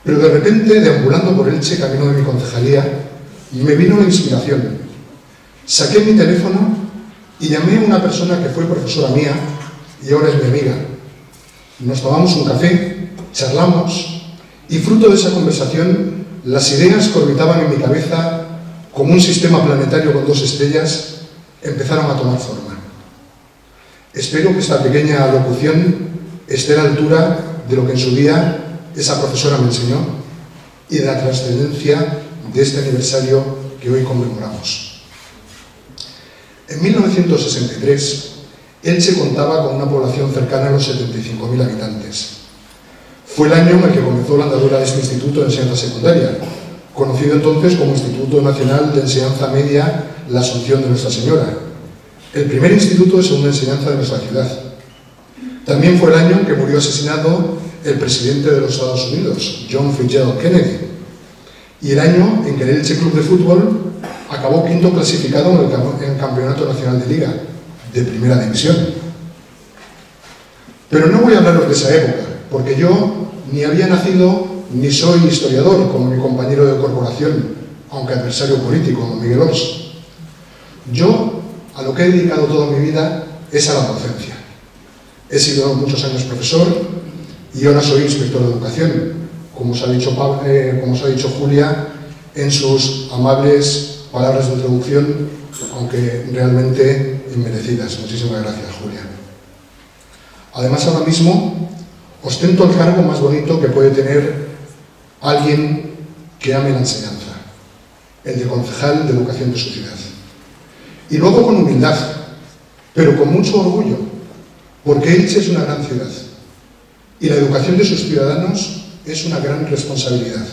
Pero de repente, deambulando por Elche, camino de mi concejalía, me vino la inspiración. Saqué mi teléfono y llamé a una persona que fue profesora mía y ahora es mi amiga. Nos tomamos un café, charlamos y fruto de esa conversación las ideas que orbitaban en mi cabeza como un sistema planetario con 2 estrellas empezaron a tomar forma. Espero que esta pequeña locución esté a la altura de lo que en su día esa profesora me enseñó y de la trascendencia de este aniversario que hoy conmemoramos. En 1963, Elche contaba con una población cercana a los 75.000 habitantes. Fue el año en el que comenzó la andadura de este instituto de enseñanza secundaria, conocido entonces como Instituto Nacional de Enseñanza Media La Asunción de Nuestra Señora, el primer instituto de segunda enseñanza de nuestra ciudad. También fue el año en que murió asesinado el presidente de los Estados Unidos, John Fitzgerald Kennedy, y el año en que el Elche Club de Fútbol acabó 5º clasificado en el Campeonato Nacional de Liga, de Primera División. Pero no voy a hablaros de esa época, porque yo ni había nacido ni soy historiador, como mi compañero de corporación, aunque adversario político, don Miguel Ors. Yo, a lo que he dedicado toda mi vida, es a la docencia. He sido muchos años profesor y ahora soy inspector de educación, como os ha dicho Julia en sus amables palabras de introducción, aunque realmente inmerecidas. Muchísimas gracias, Julia. Además, ahora mismo ostento el cargo más bonito que puede tener alguien que ame la enseñanza, el de concejal de educación de su ciudad. Y lo hago con humildad, pero con mucho orgullo, porque Elche es una gran ciudad y la educación de sus ciudadanos es una gran responsabilidad.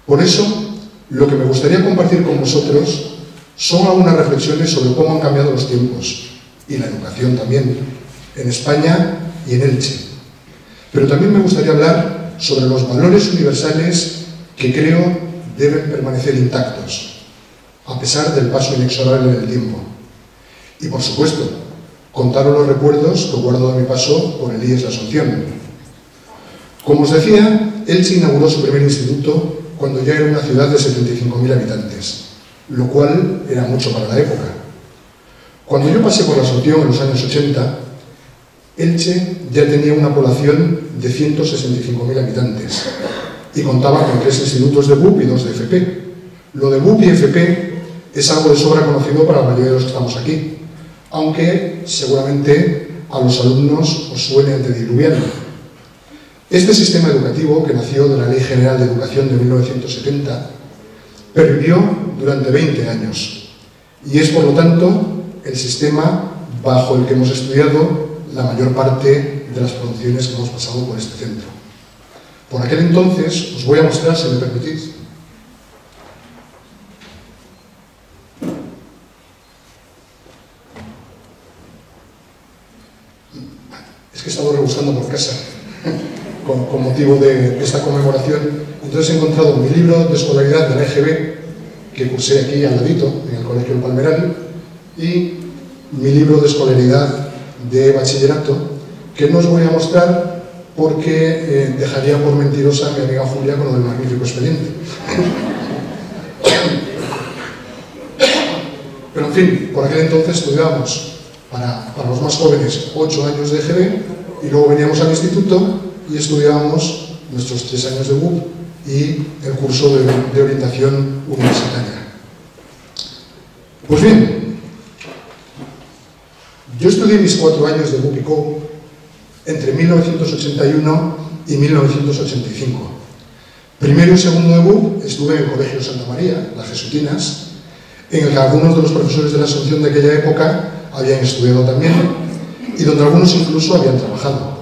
Por eso, lo que me gustaría compartir con vosotros son algunas reflexiones sobre cómo han cambiado los tiempos, y la educación también, en España y en Elche. Pero también me gustaría hablar sobre los valores universales que creo deben permanecer intactos, a pesar del paso inexorable del tiempo. Y, por supuesto, contaros los recuerdos que guardo de mi paso por el IES La Asunción. Como os decía, Elche inauguró su primer instituto cuando ya era una ciudad de 75.000 habitantes, lo cual era mucho para la época. Cuando yo pasé por La Asunción en los años 80, Elche ya tenía una población de 165.000 habitantes y contaba con 3 institutos de BUP y 2 de FP. Lo de BUP y FP es algo de sobra conocido para la mayoría de los que estamos aquí, aunque seguramente a los alumnos os suene antediluviano. Este sistema educativo, que nació de la Ley General de Educación de 1970, pervivió durante 20 años y es, por lo tanto, el sistema bajo el que hemos estudiado la mayor parte de las producciones que hemos pasado por este centro. Por aquel entonces, os voy a mostrar, si me permitís, es que he estado rebuscando por casa con motivo de esta conmemoración. Entonces he encontrado mi libro de escolaridad de la EGB, que cursé aquí al ladito, en el Colegio El Palmeral, y mi libro de escolaridad de bachillerato, que no os voy a mostrar porque dejaría por mentirosa a mi amiga Julia con lo del magnífico expediente. Pero en fin, por aquel entonces estudiábamos para los más jóvenes 8 años de EGB y luego veníamos al instituto y estudiábamos nuestros 3 años de BUP y el curso de orientación universitaria. Pues bien, yo estudié mis 4 años de BUP y CO entre 1981 y 1985. Primero y segundo de BUP estuve en el Colegio Santa María, las Jesuitinas, en el que algunos de los profesores de la Asunción de aquella época habían estudiado también y donde algunos incluso habían trabajado.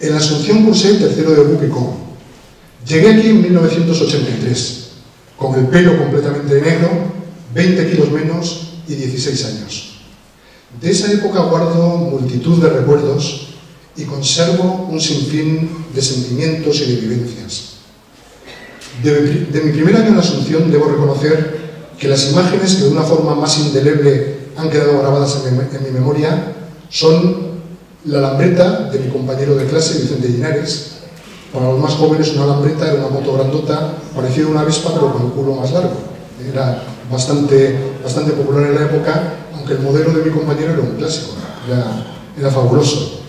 En la Asunción cursé el tercero de BUP y CO. Llegué aquí en 1983, con el pelo completamente negro, 20 kilos menos y 16 años. De esa época guardo multitud de recuerdos y conservo un sinfín de sentimientos y de vivencias. De mi primer año en la Asunción debo reconocer que las imágenes que de una forma más indeleble han quedado grabadas en mi memoria son La lambreta de mi compañero de clase, Vicente Linares. Para los más jóvenes, una lambreta era una moto grandota, parecida a una Vespa, pero con el culo más largo. Era bastante popular en la época, aunque el modelo de mi compañero era un clásico, era fabuloso.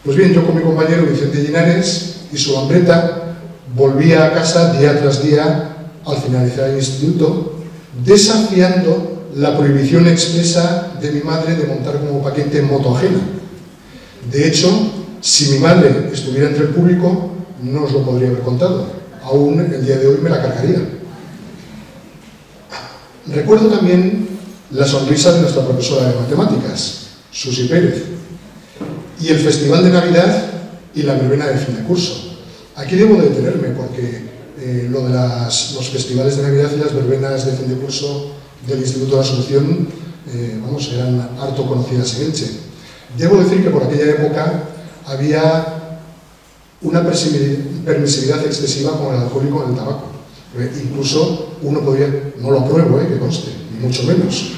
Pues bien, yo con mi compañero Vicente Linares y su lambreta volvía a casa día tras día al finalizar el instituto, desafiando la prohibición expresa de mi madre de montar como paquete en moto ajena. De hecho, si mi madre estuviera entre el público, no os lo podría haber contado. Aún el día de hoy me la cargaría. Recuerdo también la sonrisa de nuestra profesora de matemáticas, Susi Pérez, y el festival de Navidad y la verbena de fin de curso. Aquí debo detenerme porque lo de los festivales de Navidad y las verbenas de fin de curso del Instituto de la Asunción, eran harto conocidas en Elche. Debo decir que por aquella época había una permisividad excesiva con el alcohol y con el tabaco. Incluso uno podía, no lo apruebo, que conste, ni mucho menos,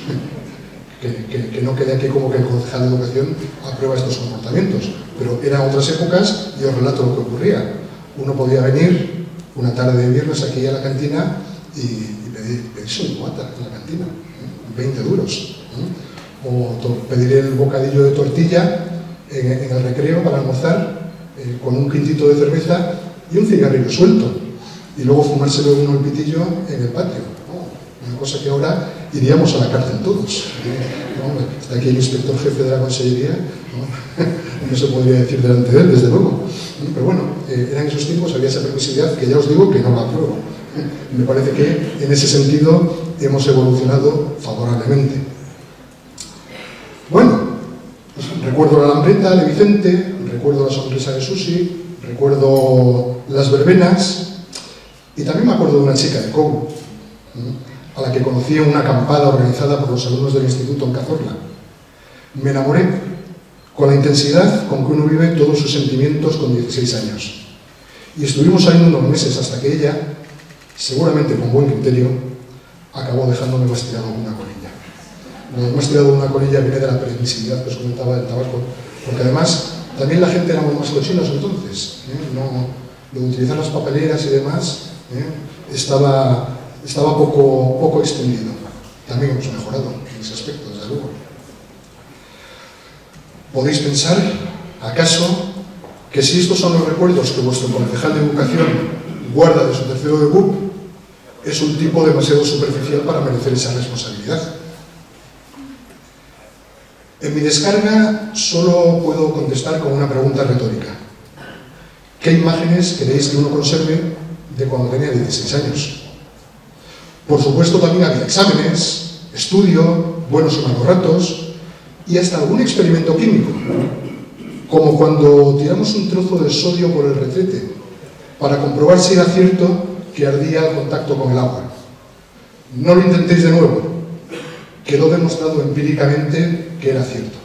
que no quede aquí como que el concejal de educación aprueba estos comportamientos, pero eran otras épocas y os relato lo que ocurría. Uno podía venir una tarde de viernes aquí a la cantina y pedirse un guata en la cantina, 20 duros, o pedir el bocadillo de tortilla en el recreo para almorzar, con un quintito de cerveza y un cigarrillo suelto, y luego fumárselo uno el pitillo en el patio. Una cosa que ahora iríamos a la cárcel todos. Está aquí el inspector jefe de la consellería, no se podría decir delante de él, desde luego. Pero bueno, eran esos tiempos, había esa permisividad que ya os digo que no la apruebo. Me parece que en ese sentido hemos evolucionado favorablemente. Bueno, pues recuerdo la lambreta de Vicente, recuerdo la sonrisa de Susi, recuerdo las verbenas y también me acuerdo de una chica de Cobo, a la que conocí en una acampada organizada por los alumnos del instituto en Cazorla. Me enamoré con la intensidad con que uno vive todos sus sentimientos con 16 años. Y estuvimos ahí unos meses hasta que ella, seguramente con buen criterio, acabó dejándome más tirado una colilla. Lo más tirado una colilla viene de la permisividad que os comentaba del tabaco, porque además también la gente éramos más cochinos entonces. Lo de utilizar las papeleras y demás estaba poco extendido. También hemos mejorado en ese aspecto, desde luego. ¿Podéis pensar, acaso, que si estos son los recuerdos que vuestro concejal de educación guarda de su tercero de BUP, es un tipo demasiado superficial para merecer esa responsabilidad? En mi descarga solo puedo contestar con una pregunta retórica. ¿Qué imágenes queréis que uno conserve de cuando tenía 16 años? Por supuesto también había exámenes, estudio, buenos o malos ratos y hasta algún experimento químico, como cuando tiramos un trozo de sodio por el retrete para comprobar si era cierto que ardía al contacto con el agua. No lo intentéis de nuevo, quedó demostrado empíricamente que era cierto.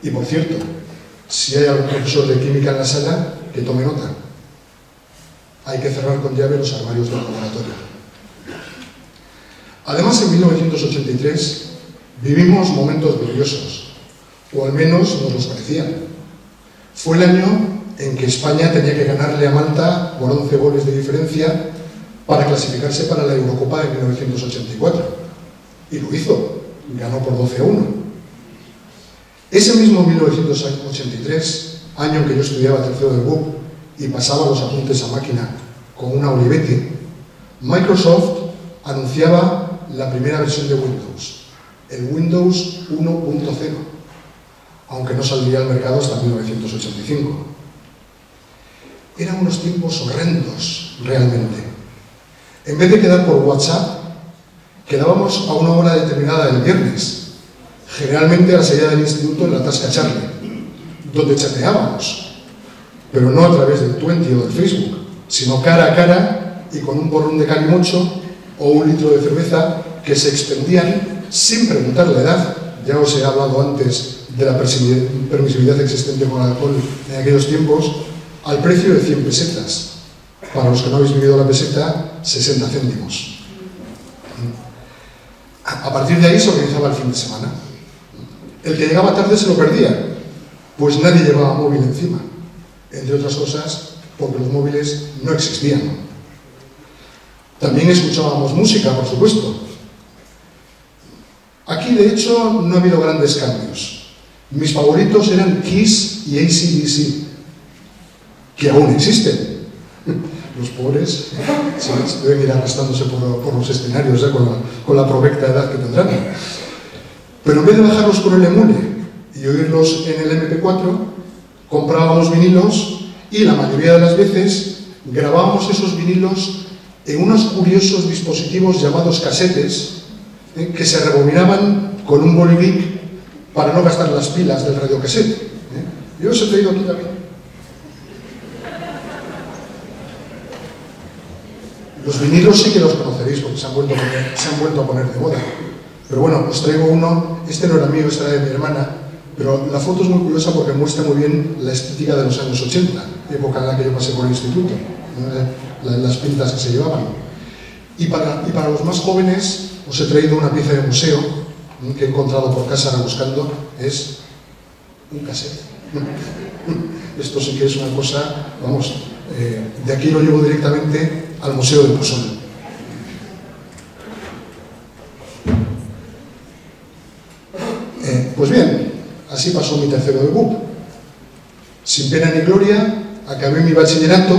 Y por cierto, si hay algún profesor de química en la sala, que tome nota. Hay que cerrar con llave los armarios del laboratorio. Además, en 1983 vivimos momentos gloriosos, o al menos nos los parecían. Fue el año en que España tenía que ganarle a Malta por 11 goles de diferencia para clasificarse para la Eurocopa de 1984. Y lo hizo, ganó por 12-1. Ese mismo 1983, año en que yo estudiaba tercero del BUP y pasaba los apuntes a máquina con una Olivetti, Microsoft anunciaba la primera versión de Windows, el Windows 1.0, aunque no saldría al mercado hasta 1985. Eran unos tiempos horrendos, realmente. En vez de quedar por WhatsApp, quedábamos a una hora determinada del viernes, generalmente a la salida del instituto en la Tasca Charlie, donde chateábamos, pero no a través del Twenty o del Facebook, sino cara a cara y con un borrón de calimocho o un litro de cerveza que se expendían sin preguntar la edad. Ya os he hablado antes de la permisividad existente con el alcohol en aquellos tiempos, al precio de 100 pesetas. Para los que no habéis vivido la peseta, 60 céntimos. A partir de ahí se organizaba el fin de semana. El que llegaba tarde se lo perdía, pues nadie llevaba móvil encima, entre otras cosas porque los móviles no existían. También escuchábamos música, por supuesto. Aquí, de hecho, no ha habido grandes cambios. Mis favoritos eran Kiss y AC/DC, que aún existen. Los pobres se deben ir arrastrándose por los escenarios con la provecta edad que tendrán. Pero en vez de bajarlos por el emule y oírlos en el MP4, comprábamos vinilos y la mayoría de las veces grabábamos esos vinilos en unos curiosos dispositivos llamados casetes, que se rebobinaban con un bolivic para no gastar las pilas del radiocasete. Yo os he traído aquí también. Los vinilos sí que los conoceréis porque se han vuelto a poner de moda. Pero bueno, os traigo uno. Este no era mío, este era de mi hermana. Pero la foto es muy curiosa porque muestra muy bien la estética de los años 80, época en la que yo pasé por el instituto, las pintas que se llevaban. Y para los más jóvenes os he traído una pieza de museo que he encontrado por casa buscando. Es un cassette. Esto sí que es una cosa, vamos, de aquí lo llevo directamente al Museo de Pusol. Pues bien, así pasó mi tercero de BUP. Sin pena ni gloria, acabé mi bachillerato,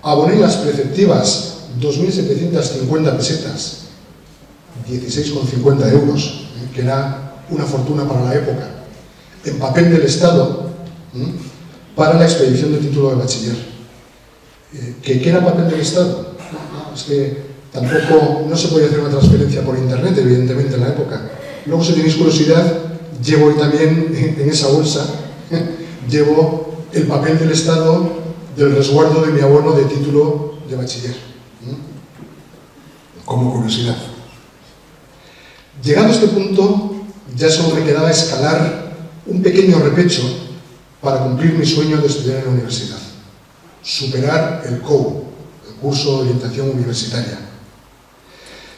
aboné las preceptivas 2.750 pesetas, 16,50 euros, que era una fortuna para la época, en papel del Estado, para la expedición de título de bachiller. ¿Qué era papel del Estado? Es que tampoco, no se podía hacer una transferencia por internet, evidentemente, en la época. Luego, si tenéis curiosidad, llevo hoy también en esa bolsa, llevo el papel del Estado del resguardo de mi abono de título de bachiller, como curiosidad. Llegado a este punto, ya solo me quedaba escalar un pequeño repecho para cumplir mi sueño de estudiar en la universidad, superar el COU, el curso de orientación universitaria.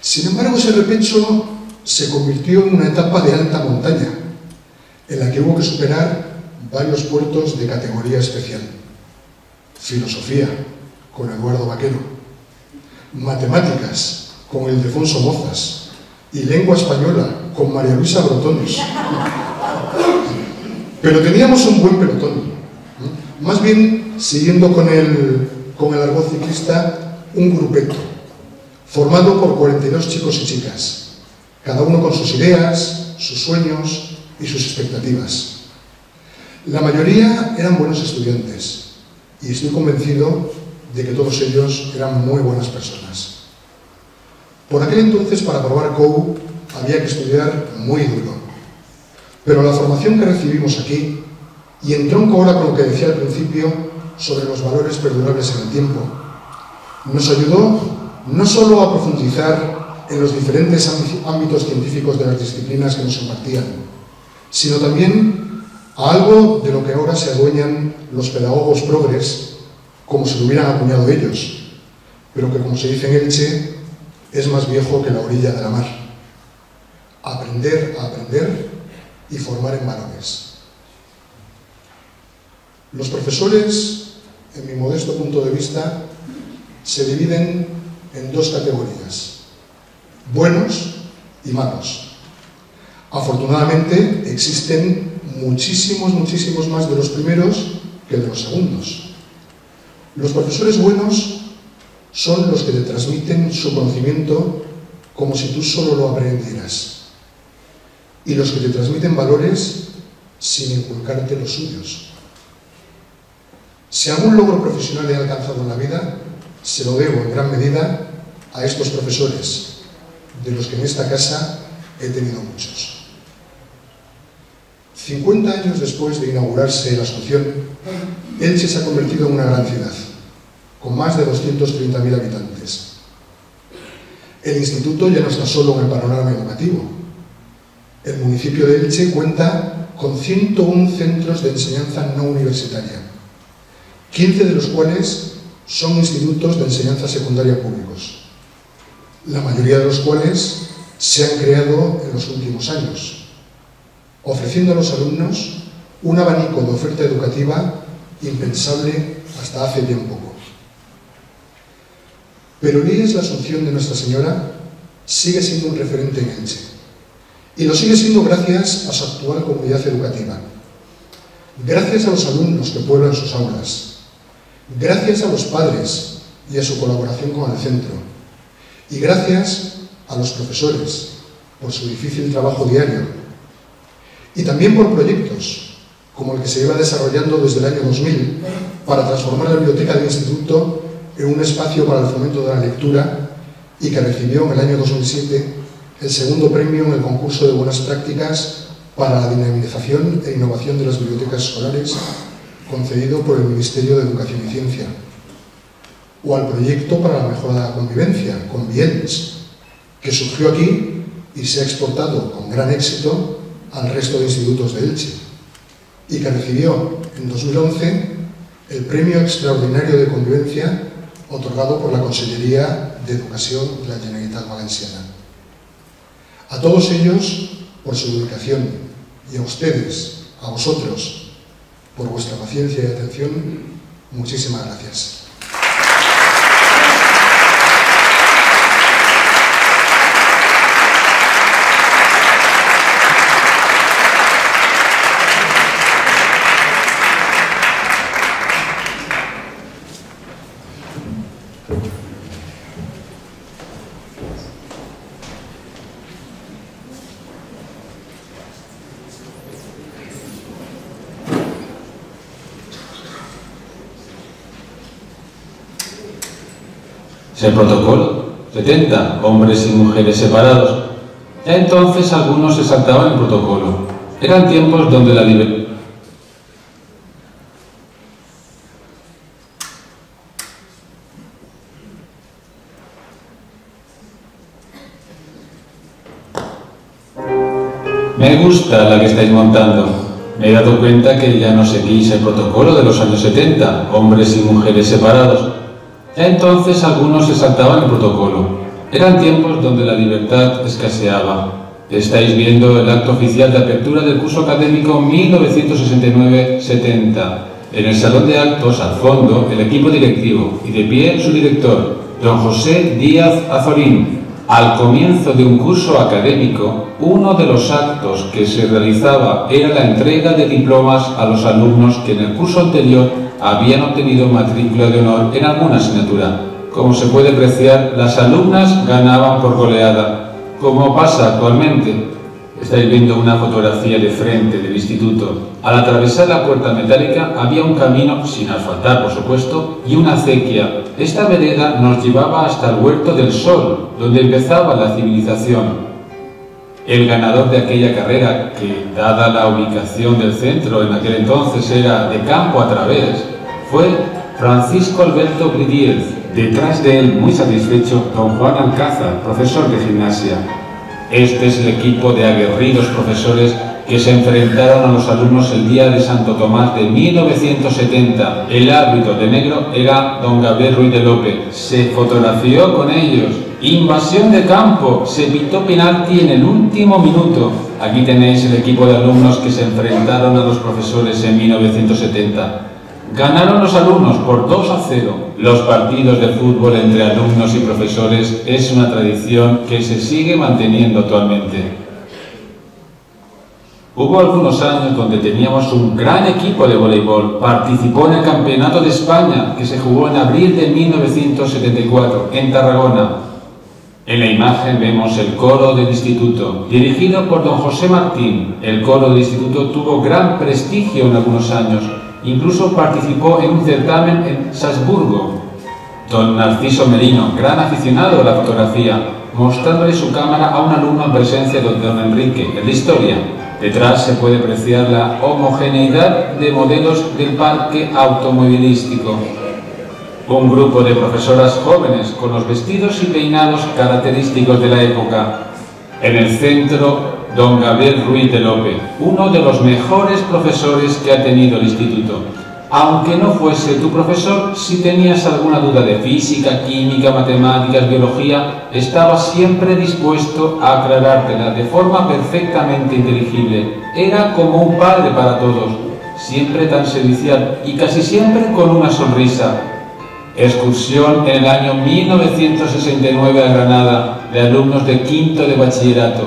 Sin embargo, ese repecho se convirtió en una etapa de alta montaña, en la que hubo que superar varios puertos de categoría especial. Filosofía, con Eduardo Vaquero, matemáticas, con Ildefonso Mozas, y lengua española, con María Luisa Brotones. Pero teníamos un buen pelotón. Más bien, siguiendo con el argot ciclista, un grupeto, formado por 42 chicos y chicas, cada uno con sus ideas, sus sueños y sus expectativas. La mayoría eran buenos estudiantes, y estoy convencido de que todos ellos eran muy buenas personas. Por aquel entonces, para aprobar COU, había que estudiar muy duro. Pero la formación que recibimos aquí, y entronco ahora con lo que decía al principio sobre los valores perdurables en el tiempo, nos ayudó no solo a profundizar en los diferentes ámbitos científicos de las disciplinas que nos impartían, sino también a algo de lo que ahora se adueñan los pedagogos progres, como si lo hubieran acuñado ellos, pero que, como se dice en Elche, es más viejo que la orilla de la mar. Aprender a aprender y formar en valores. Los profesores, en mi modesto punto de vista, se dividen en dos categorías: buenos y malos. Afortunadamente, existen muchísimos más de los primeros que de los segundos. Los profesores buenos son los que te transmiten su conocimiento como si tú solo lo aprendieras, y los que te transmiten valores sin inculcarte los suyos. Si algún logro profesional he alcanzado en la vida, se lo debo en gran medida a estos profesores, de los que en esta casa he tenido muchos. 50 años después de inaugurarse la Asunción, Elche se ha convertido en una gran ciudad, con más de 230.000 habitantes. El instituto ya no está solo en el panorama educativo. El municipio de Elche cuenta con 101 centros de enseñanza no universitaria, 15 de los cuales son institutos de enseñanza secundaria públicos, la mayoría de los cuales se han creado en los últimos años, ofreciendo a los alumnos un abanico de oferta educativa impensable hasta hace bien poco. Pero Elías la Asunción de Nuestra Señora sigue siendo un referente en Elche, y lo sigue siendo gracias a su actual comunidad educativa, gracias a los alumnos que pueblan sus aulas, gracias a los padres y a su colaboración con el centro, y gracias a los profesores por su difícil trabajo diario, y también por proyectos como el que se lleva desarrollando desde el año 2000 para transformar la biblioteca del instituto en un espacio para el fomento de la lectura, y que recibió en el año 2007 el segundo premio en el concurso de buenas prácticas para la dinamización e innovación de las bibliotecas escolares, concedido por el Ministerio de Educación y Ciencia, o al proyecto para la mejora de la convivencia, Conviens, que surgió aquí y se ha exportado con gran éxito al resto de institutos de Elche, y que recibió en 2011 el Premio Extraordinario de Convivencia otorgado por la Consellería de Educación de la Generalitat Valenciana. A todos ellos, por su dedicación, y a ustedes, a vosotros, por vuestra paciencia y atención, muchísimas gracias. El protocolo, 70 hombres y mujeres separados. Ya entonces algunos se saltaban el protocolo. Eran tiempos donde la libertad... Me gusta la que estáis montando. Me he dado cuenta que ya no seguís el protocolo de los años 70, hombres y mujeres separados. Ya entonces algunos se saltaban el protocolo. Eran tiempos donde la libertad escaseaba. Estáis viendo el acto oficial de apertura del curso académico 1969-70. En el salón de actos, al fondo, el equipo directivo y de pie su director, don José Díaz Azorín. Al comienzo de un curso académico, uno de los actos que se realizaba era la entrega de diplomas a los alumnos que en el curso anterior habían obtenido matrícula de honor en alguna asignatura. Como se puede apreciar, las alumnas ganaban por goleada, como pasa actualmente. Estáis viendo una fotografía de frente del instituto. Al atravesar la puerta metálica había un camino, sin asfaltar por supuesto, y una acequia. Esta vereda nos llevaba hasta el Huerto del Sol, donde empezaba la civilización. El ganador de aquella carrera, que dada la ubicación del centro en aquel entonces era de campo a través, fue Francisco Alberto Bridiez. Detrás de él, muy satisfecho, don Juan Alcázar, profesor de gimnasia. Este es el equipo de aguerridos profesores que se enfrentaron a los alumnos el día de Santo Tomás de 1970. El árbitro de negro era don Gabriel Ruiz de López. Se fotografió con ellos. Invasión de campo. Se pitó penalti en el último minuto. Aquí tenéis el equipo de alumnos que se enfrentaron a los profesores en 1970. Ganaron los alumnos por 2-0. Los partidos de fútbol entre alumnos y profesores es una tradición que se sigue manteniendo actualmente. Hubo algunos años donde teníamos un gran equipo de voleibol. Participó en el Campeonato de España, que se jugó en abril de 1974, en Tarragona. En la imagen vemos el coro del instituto, dirigido por don José Martín. El coro del instituto tuvo gran prestigio en algunos años. Incluso participó en un certamen en Salzburgo. Don Narciso Merino, gran aficionado a la fotografía, mostrándole su cámara a un alumno en presencia de don Enrique, el de Historia. Detrás se puede apreciar la homogeneidad de modelos del parque automovilístico. Un grupo de profesoras jóvenes con los vestidos y peinados característicos de la época. En el centro, don Gabriel Ruiz de López, uno de los mejores profesores que ha tenido el instituto. Aunque no fuese tu profesor, si tenías alguna duda de física, química, matemáticas, biología, estaba siempre dispuesto a aclarártela de forma perfectamente inteligible. Era como un padre para todos. siempre tan servicial y casi siempre con una sonrisa. Excursión en el año 1969 a Granada de alumnos de quinto de bachillerato.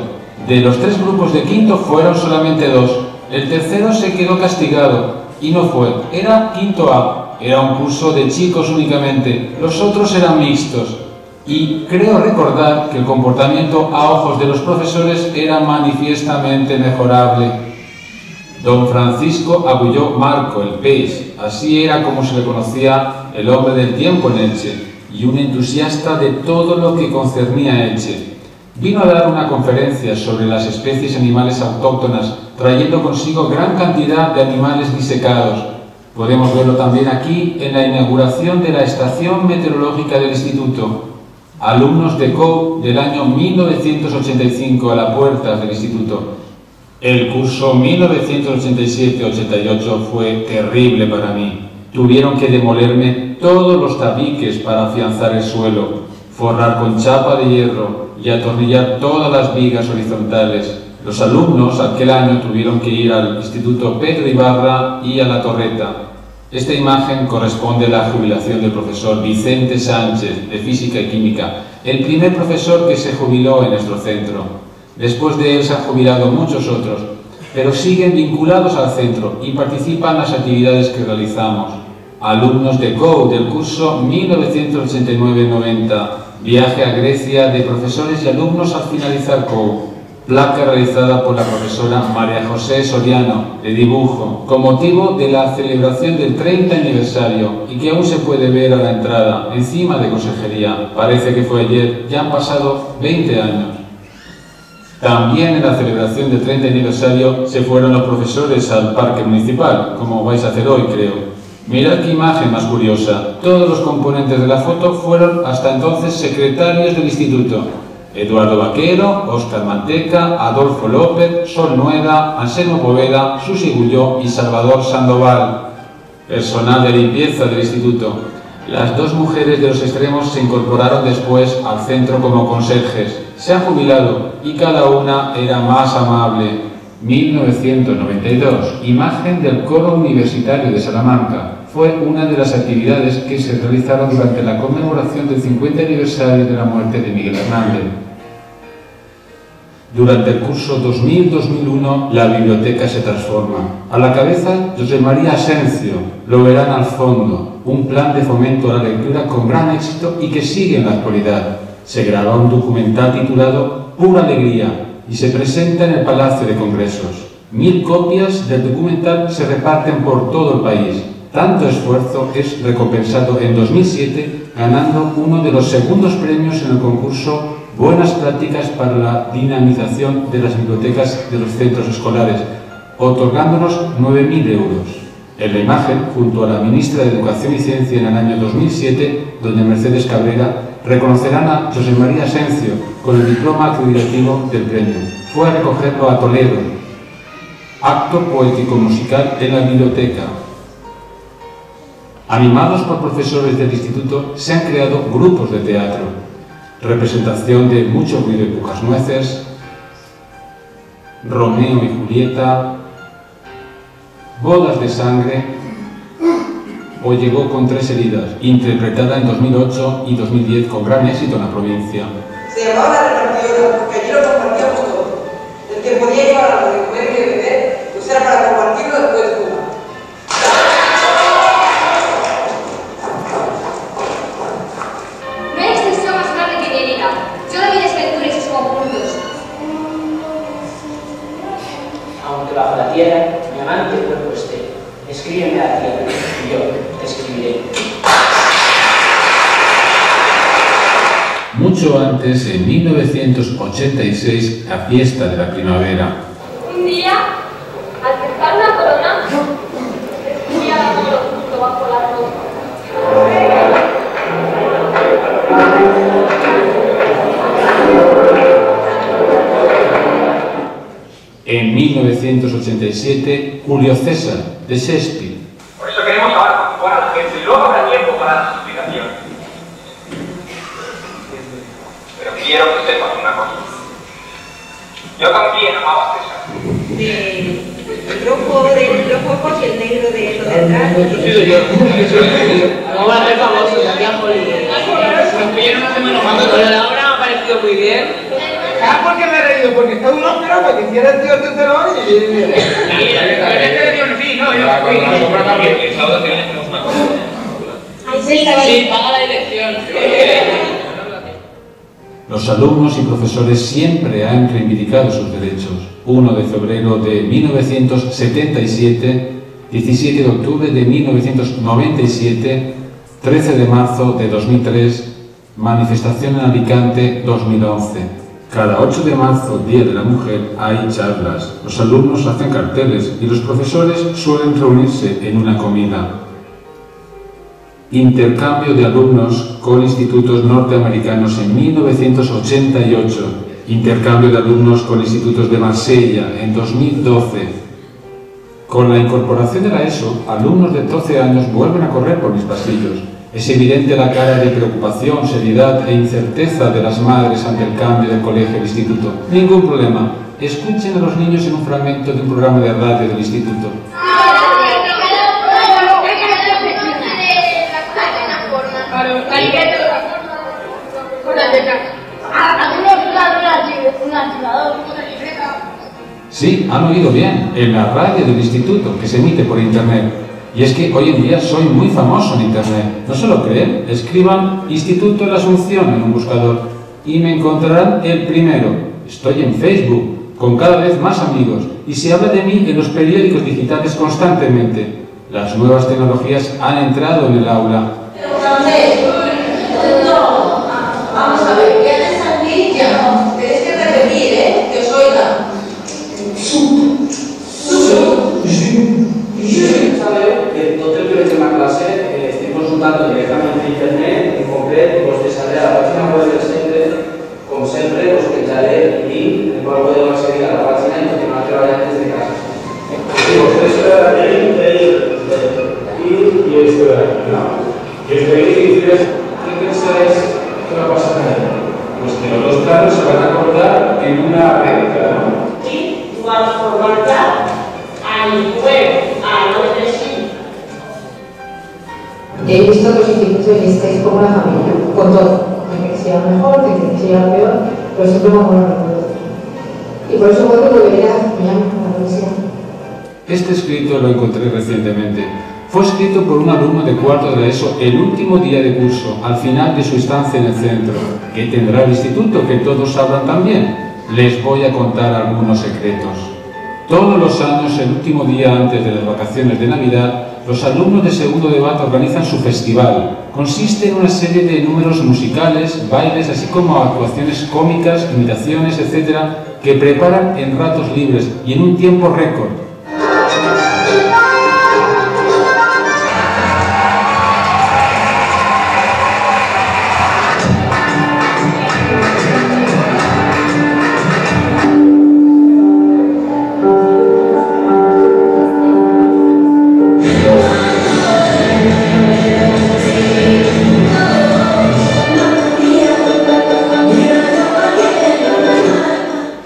De los 3 grupos de quinto fueron solamente 2. El tercero se quedó castigado y no fue. Era quinto A. Era un curso de chicos únicamente. Los otros eran mixtos. Y creo recordar que el comportamiento a ojos de los profesores era manifiestamente mejorable. Don Francisco Agulló Marco, el Peix, así era como se le conocía el hombre del tiempo en Elche, y un entusiasta de todo lo que concernía a Elche. Vino a dar una conferencia sobre las especies animales autóctonas, trayendo consigo gran cantidad de animales disecados. Podemos verlo también aquí en la inauguración de la estación meteorológica del instituto. Alumnos de COU del año 1985 a la puerta del instituto. El curso 1987-88 fue terrible para mí. Tuvieron que demolerme todos los tabiques para afianzar el suelo, forrar con chapa de hierro y atornillar todas las vigas horizontales. Los alumnos aquel año tuvieron que ir al Instituto Pedro Ibarra y a La Torreta. Esta imagen corresponde a la jubilación del profesor Vicente Sánchez, de Física y Química, el primer profesor que se jubiló en nuestro centro. Después de él se han jubilado muchos otros, pero siguen vinculados al centro y participan en las actividades que realizamos. Alumnos de COU del curso 1989-90, viaje a Grecia de profesores y alumnos al finalizar COU. Placa realizada por la profesora María José Soriano, de dibujo, con motivo de la celebración del 30 aniversario y que aún se puede ver a la entrada, encima de consejería. Parece que fue ayer, ya han pasado 20 años. También en la celebración del 30 aniversario se fueron los profesores al parque municipal, como vais a hacer hoy, creo. Mirad qué imagen más curiosa. Todos los componentes de la foto fueron hasta entonces secretarios del instituto. Eduardo Vaquero, Óscar Manteca, Adolfo López, Sol Nueda, Anselmo Poveda, Susi Gulló y Salvador Sandoval. Personal de limpieza del instituto. Las 2 mujeres de los extremos se incorporaron después al centro como conserjes. Se han jubilado y cada una era más amable. 1992. Imagen del coro universitario de Salamanca. Fue una de las actividades que se realizaron durante la conmemoración del 50 aniversario de la muerte de Miguel Hernández. Durante el curso 2000-2001, la biblioteca se transforma. A la cabeza, José María Asencio, lo verán al fondo, un plan de fomento a la lectura con gran éxito y que sigue en la actualidad. Se graba un documental titulado Pura Alegría y se presenta en el Palacio de Congresos. 1000 copias del documental se reparten por todo el país. Tanto esfuerzo es recompensado en 2007 ganando uno de los segundos premios en el concurso Buenas Prácticas para la Dinamización de las Bibliotecas de los Centros Escolares, otorgándonos 9.000 euros. En la imagen, junto a la ministra de Educación y Ciencia en el año 2007, doña Mercedes Cabrera, reconocerán a José María Asencio con el diploma acreditativo del premio. Fue a recogerlo a Toledo. Acto poético-musical en la biblioteca. Animados por profesores del instituto, se han creado grupos de teatro. Representación de Mucho ruido y pocas nueces, Romeo y Julieta, Bodas de sangre o Llegó con 3 heridas, interpretada en 2008 y 2010 con gran éxito en la provincia. Se llamaba La Repartidora porque allí lo compartíamos todo. El que podía llevar algo de comer y de beber, pues era para compartirlo después de fumar. No hay extensión más grande que Guernica. Yo la vi de escritura y sus conjuntos. Aunque bajo la tierra, mi amante cuerpo esté. Escríbeme a la tierra y yo te escribiré. Mucho antes, en 1986, la fiesta de la primavera. Un día, al cruzar una corona, descubrí al amor oculto bajo la ropa. En 1987, Julio César, de Shakespeare. Por eso queremos ahora ocupar a la gente y luego habrá tiempo para la explicación. Pero quiero que sepas una cosa. Yo también amaba a César. Del rojo rojos y el negro de lo detrás. Eso he sido yo. No va a ser famoso, ya que han podido. Nos pidieron una semana más. Pero la obra me ha parecido muy bien. Ah, ¿por qué me he reído? Porque está uno esperando para que hiciera el tío Tetelón y... Sí, paga la dirección. Los alumnos y profesores siempre han reivindicado sus derechos. 1 de febrero de 1977, 17 de octubre de 1997, 13 de marzo de 2003, manifestación en Alicante 2011. Cada 8 de marzo, Día de la Mujer, hay charlas. Los alumnos hacen carteles y los profesores suelen reunirse en una comida. Intercambio de alumnos con institutos norteamericanos en 1988. Intercambio de alumnos con institutos de Marsella en 2012. Con la incorporación de la ESO, alumnos de 12 años vuelven a correr por mis pasillos. Es evidente la cara de preocupación, seriedad e incerteza de las madres ante el cambio del colegio al instituto. Ningún problema. Escuchen a los niños en un fragmento de un programa de radio del instituto. Sí, han oído bien, en la radio del instituto, que se emite por internet. Y es que hoy en día soy muy famoso en internet. ¿No se lo creen? Escriban Instituto de la Asunción en un buscador y me encontrarán el primero. Estoy en Facebook, con cada vez más amigos, y se habla de mí en los periódicos digitales constantemente. Las nuevas tecnologías han entrado en el aula. Vamos a ver, ¿qué haces aquí? Ya, tenéis que repetir, que os oiga. Sabe que tot el que veig en la classe estic consultant directament en internet, en concret, us deixaré a la pàgina web del centre, com sempre, us penjaré el link, el qual podeu accedir a la pàgina i continuar treballant des de casa. Sí, vostès tenim y esto de aquí, ¿no? Y os pedís que dices, ¿qué pensáis que va a pasar con él? Pues que los dos planos se van a cortar en una recta, ¿no? Y transformarla al web, a lo de sí. He visto que los institutos estáis como una familia, con todo, que sea mejor, que sea peor, pero siempre vamos a recuerdo. Y por eso vuelvo a volver a la universidad. Este escrito lo encontré recientemente. Fue escrito por un alumno de cuarto de la ESO el último día de curso, al final de su estancia en el centro. ¿Qué tendrá el instituto que todos sabrán también? Les voy a contar algunos secretos. Todos los años, el último día antes de las vacaciones de Navidad, los alumnos de segundo de BAT organizan su festival. Consiste en una serie de números musicales, bailes, así como actuaciones cómicas, imitaciones, etc., que preparan en ratos libres y en un tiempo récord.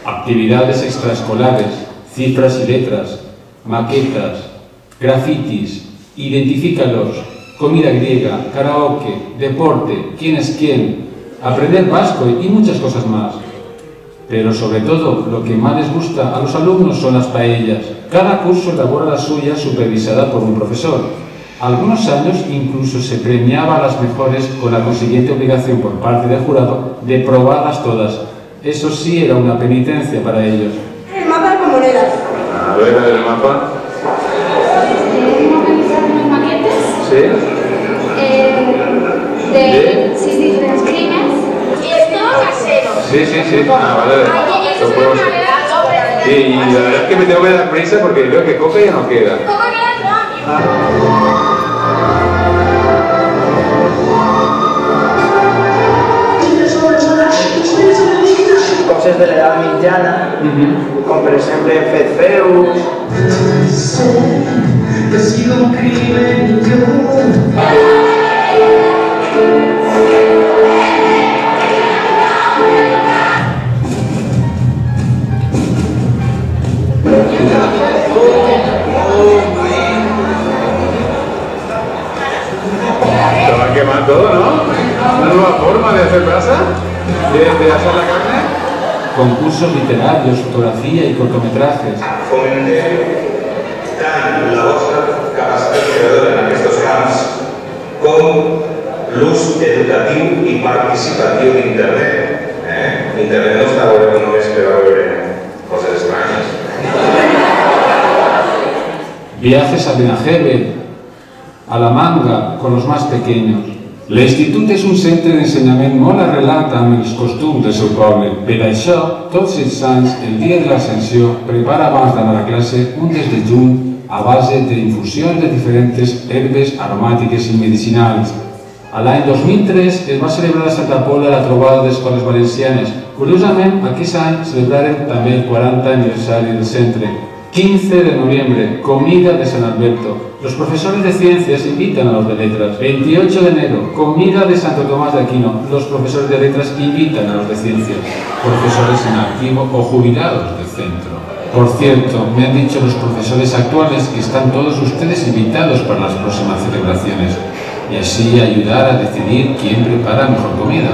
Actividades extraescolares, cifras y letras, maquetas, grafitis, identifícalos, comida griega, karaoke, deporte, quién es quién, aprender vasco y muchas cosas más. Pero sobre todo, lo que más les gusta a los alumnos son las paellas. Cada curso elabora la suya supervisada por un profesor. Algunos años incluso se premiaba a las mejores con la consiguiente obligación por parte del jurado de probarlas todas. Eso sí era una penitencia para ellos. El mapa con monedas. A ver el mapa. ¿Hemos revisado unos maquetes? Sí. De 6 diferentes crímenes. Y es todo casero. Sí. Ah, vale. Lo podemos hacer. Sí, y la verdad es que me tengo que dar prisa porque veo que coca ya no queda. Coses de l'edat mitjana, com per exemple Fetfeus. Que ha sido un crimen yo. todo, ¿no? Una nueva forma de hacer brasa, de hacer la carne. Concursos literarios, fotografía y cortometrajes. Fomentem tant la vostra capacitat creadora en aquests camps com l'ús educatiu i participatiu d'Internet. Internet no està obert només per a veure coses estranyes. Viajes a Benajeve, a la Manga, con los más pequeños. L'Institut és un centre d'ensenyament molt arrelat amb els costums del seu poble. Per això, tots els anys, el dia de l'Ascensió, prepara abans d'anar a classe un desdejun a base d'infusions de diferents herbes aromàtiques i medicinals. A l'any 2003 es va celebrar a Santa Pola la trobada d'escoles valencianes. Curiosament, aquest any celebraren també el 40 aniversari del centre. 15 de noviembre, comida de San Alberto. Los profesores de ciencias invitan a los de letras. 28 de enero, comida de Santo Tomás de Aquino. Los profesores de letras invitan a los de ciencias. Profesores en activo o jubilados del centro. Por cierto, me han dicho los profesores actuales que están todos ustedes invitados para las próximas celebraciones y así ayudar a decidir quién prepara mejor comida.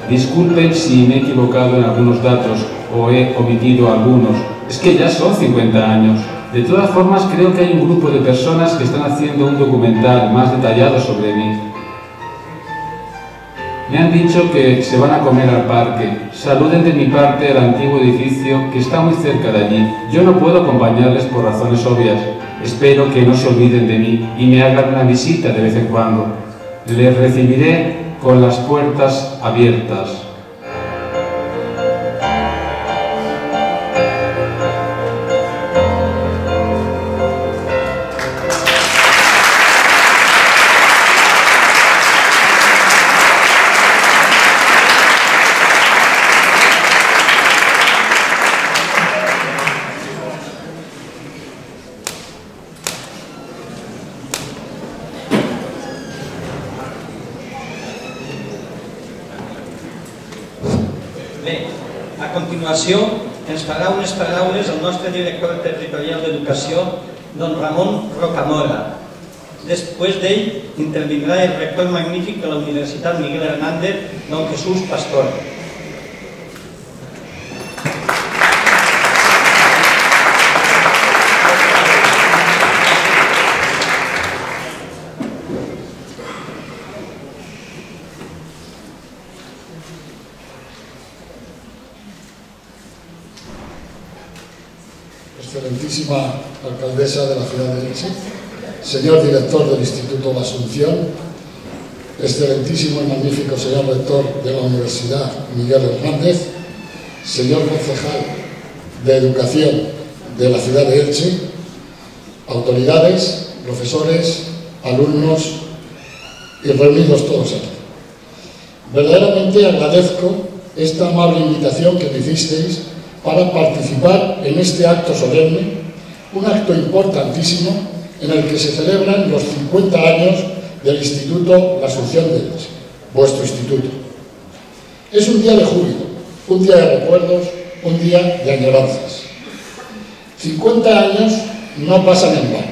Disculpen si me he equivocado en algunos datos o he omitido algunos. Es que ya son 50 años. De todas formas, creo que hay un grupo de personas que están haciendo un documental más detallado sobre mí. Me han dicho que se van a comer al parque. Saluden de mi parte al antiguo edificio que está muy cerca de allí. Yo no puedo acompañarles por razones obvias. Espero que no se olviden de mí y me hagan una visita de vez en cuando. Les recibiré con las puertas abiertas. Bé, a continuació ens farà unes paraules el nostre director territorial d'Educació, don Ramon Rocamora. Després d'ell intervindrà el rector magnífic de la Universitat Miguel Hernández, don Jesús Pastor. Excelentísima alcaldesa de la ciudad de Elche, señor director del Instituto La Asunción, excelentísimo y magnífico señor rector de la Universidad Miguel Hernández, señor concejal de Educación de la ciudad de Elche, autoridades, profesores, alumnos y reunidos todos aquí. Verdaderamente agradezco esta amable invitación que me hicisteis para participar en este acto solemne, un acto importantísimo en el que se celebran los 50 años del Instituto La Asunción de Elche, vuestro instituto. Es un día de júbilo, un día de recuerdos, un día de añoranzas. 50 años no pasan en vano.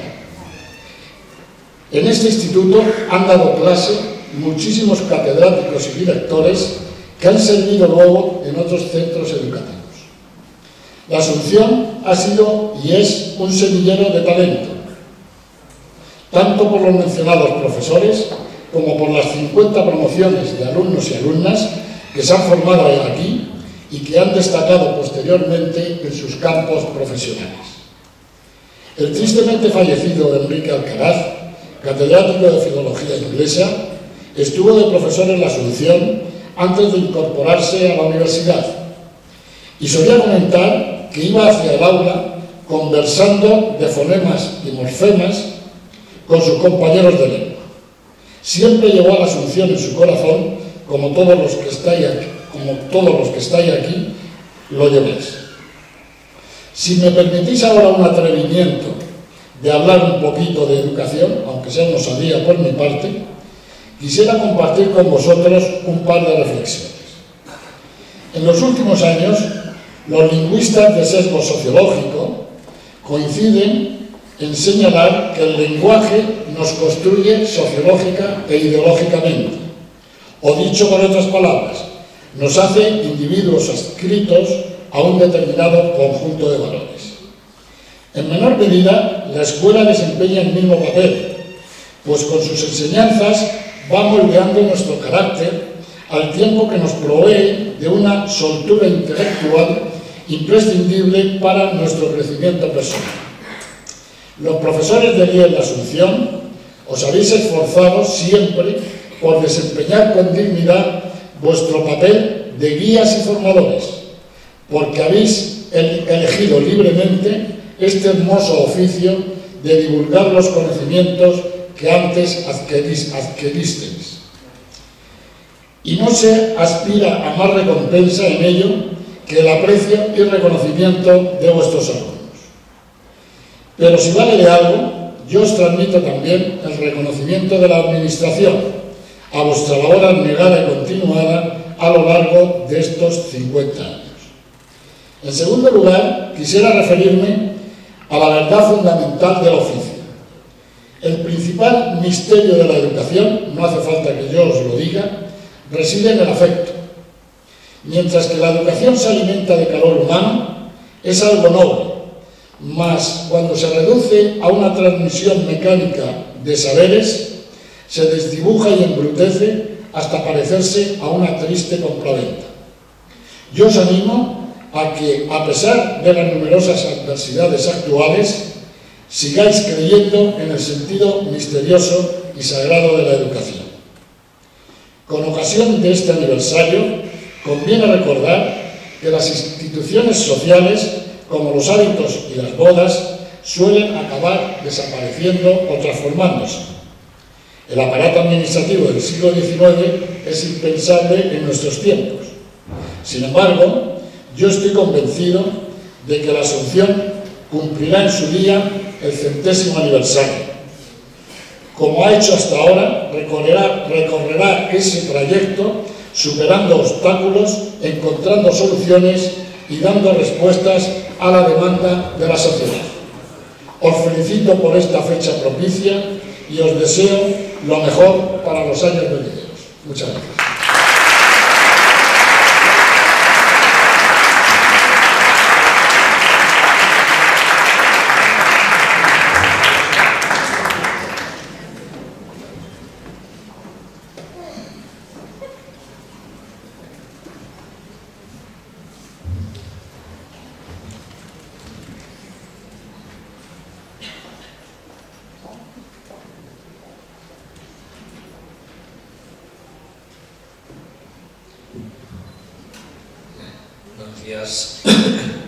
En este instituto han dado clase muchísimos catedráticos y directores que han servido luego en otros centros educativos. La Asunción ha sido y es un semillero de talento, tanto por los mencionados profesores como por las 50 promociones de alumnos y alumnas que se han formado aquí y que han destacado posteriormente en sus campos profesionales. El tristemente fallecido Enrique Alcaraz, catedrático de Filología Inglesa, estuvo de profesor en la Asunción antes de incorporarse a la universidad y solía comentar que iba hacia el aula conversando de fonemas y morfemas con sus compañeros de lengua. Siempre llevó a la Asunción en su corazón, como todos los que estáis aquí, lo lleváis. Si me permitís ahora un atrevimiento de hablar un poquito de educación, aunque sea una osadía por mi parte, quisiera compartir con vosotros un par de reflexiones. En los últimos años, los lingüistas de sesgo sociológico coinciden en señalar que el lenguaje nos construye sociológica e ideológicamente, o dicho con otras palabras, nos hace individuos adscritos a un determinado conjunto de valores. En menor medida, la escuela desempeña el mismo papel, pues con sus enseñanzas va moldeando nuestro carácter al tiempo que nos provee de una soltura intelectual imprescindible para nuestro crecimiento personal. Los profesores de IEL Asunción os habéis esforzado siempre por desempeñar con dignidad vuestro papel de guías y formadores, porque habéis elegido libremente este hermoso oficio de divulgar los conocimientos que antes adquiristeis. Y no se aspira a más recompensa en ello que el aprecio y reconocimiento de vuestros alumnos. Pero si vale de algo, yo os transmito también el reconocimiento de la Administración a vuestra labor abnegada y continuada a lo largo de estos 50 años. En segundo lugar, quisiera referirme a la verdad fundamental del oficio. El principal misterio de la educación, no hace falta que yo os lo diga, reside en el afecto. Mientras que la educación se alimenta de calor humano, es algo noble, mas cuando se reduce a una transmisión mecánica de saberes, se desdibuja y embrutece hasta parecerse a una triste compraventa. Yo os animo a que, a pesar de las numerosas adversidades actuales, sigáis creyendo en el sentido misterioso y sagrado de la educación. Con ocasión de este aniversario, conviene recordar que las instituciones sociales, como los hábitos y las bodas, suelen acabar desapareciendo o transformándose. El aparato administrativo del siglo XIX es impensable en nuestros tiempos. Sin embargo, yo estoy convencido de que la Asunción cumplirá en su día el 100º aniversario. Como ha hecho hasta ahora, recorrerá ese trayecto superando obstáculos, encontrando soluciones y dando respuestas a la demanda de la sociedad. Os felicito por esta fecha propicia y os deseo lo mejor para los años venideros. Muchas gracias.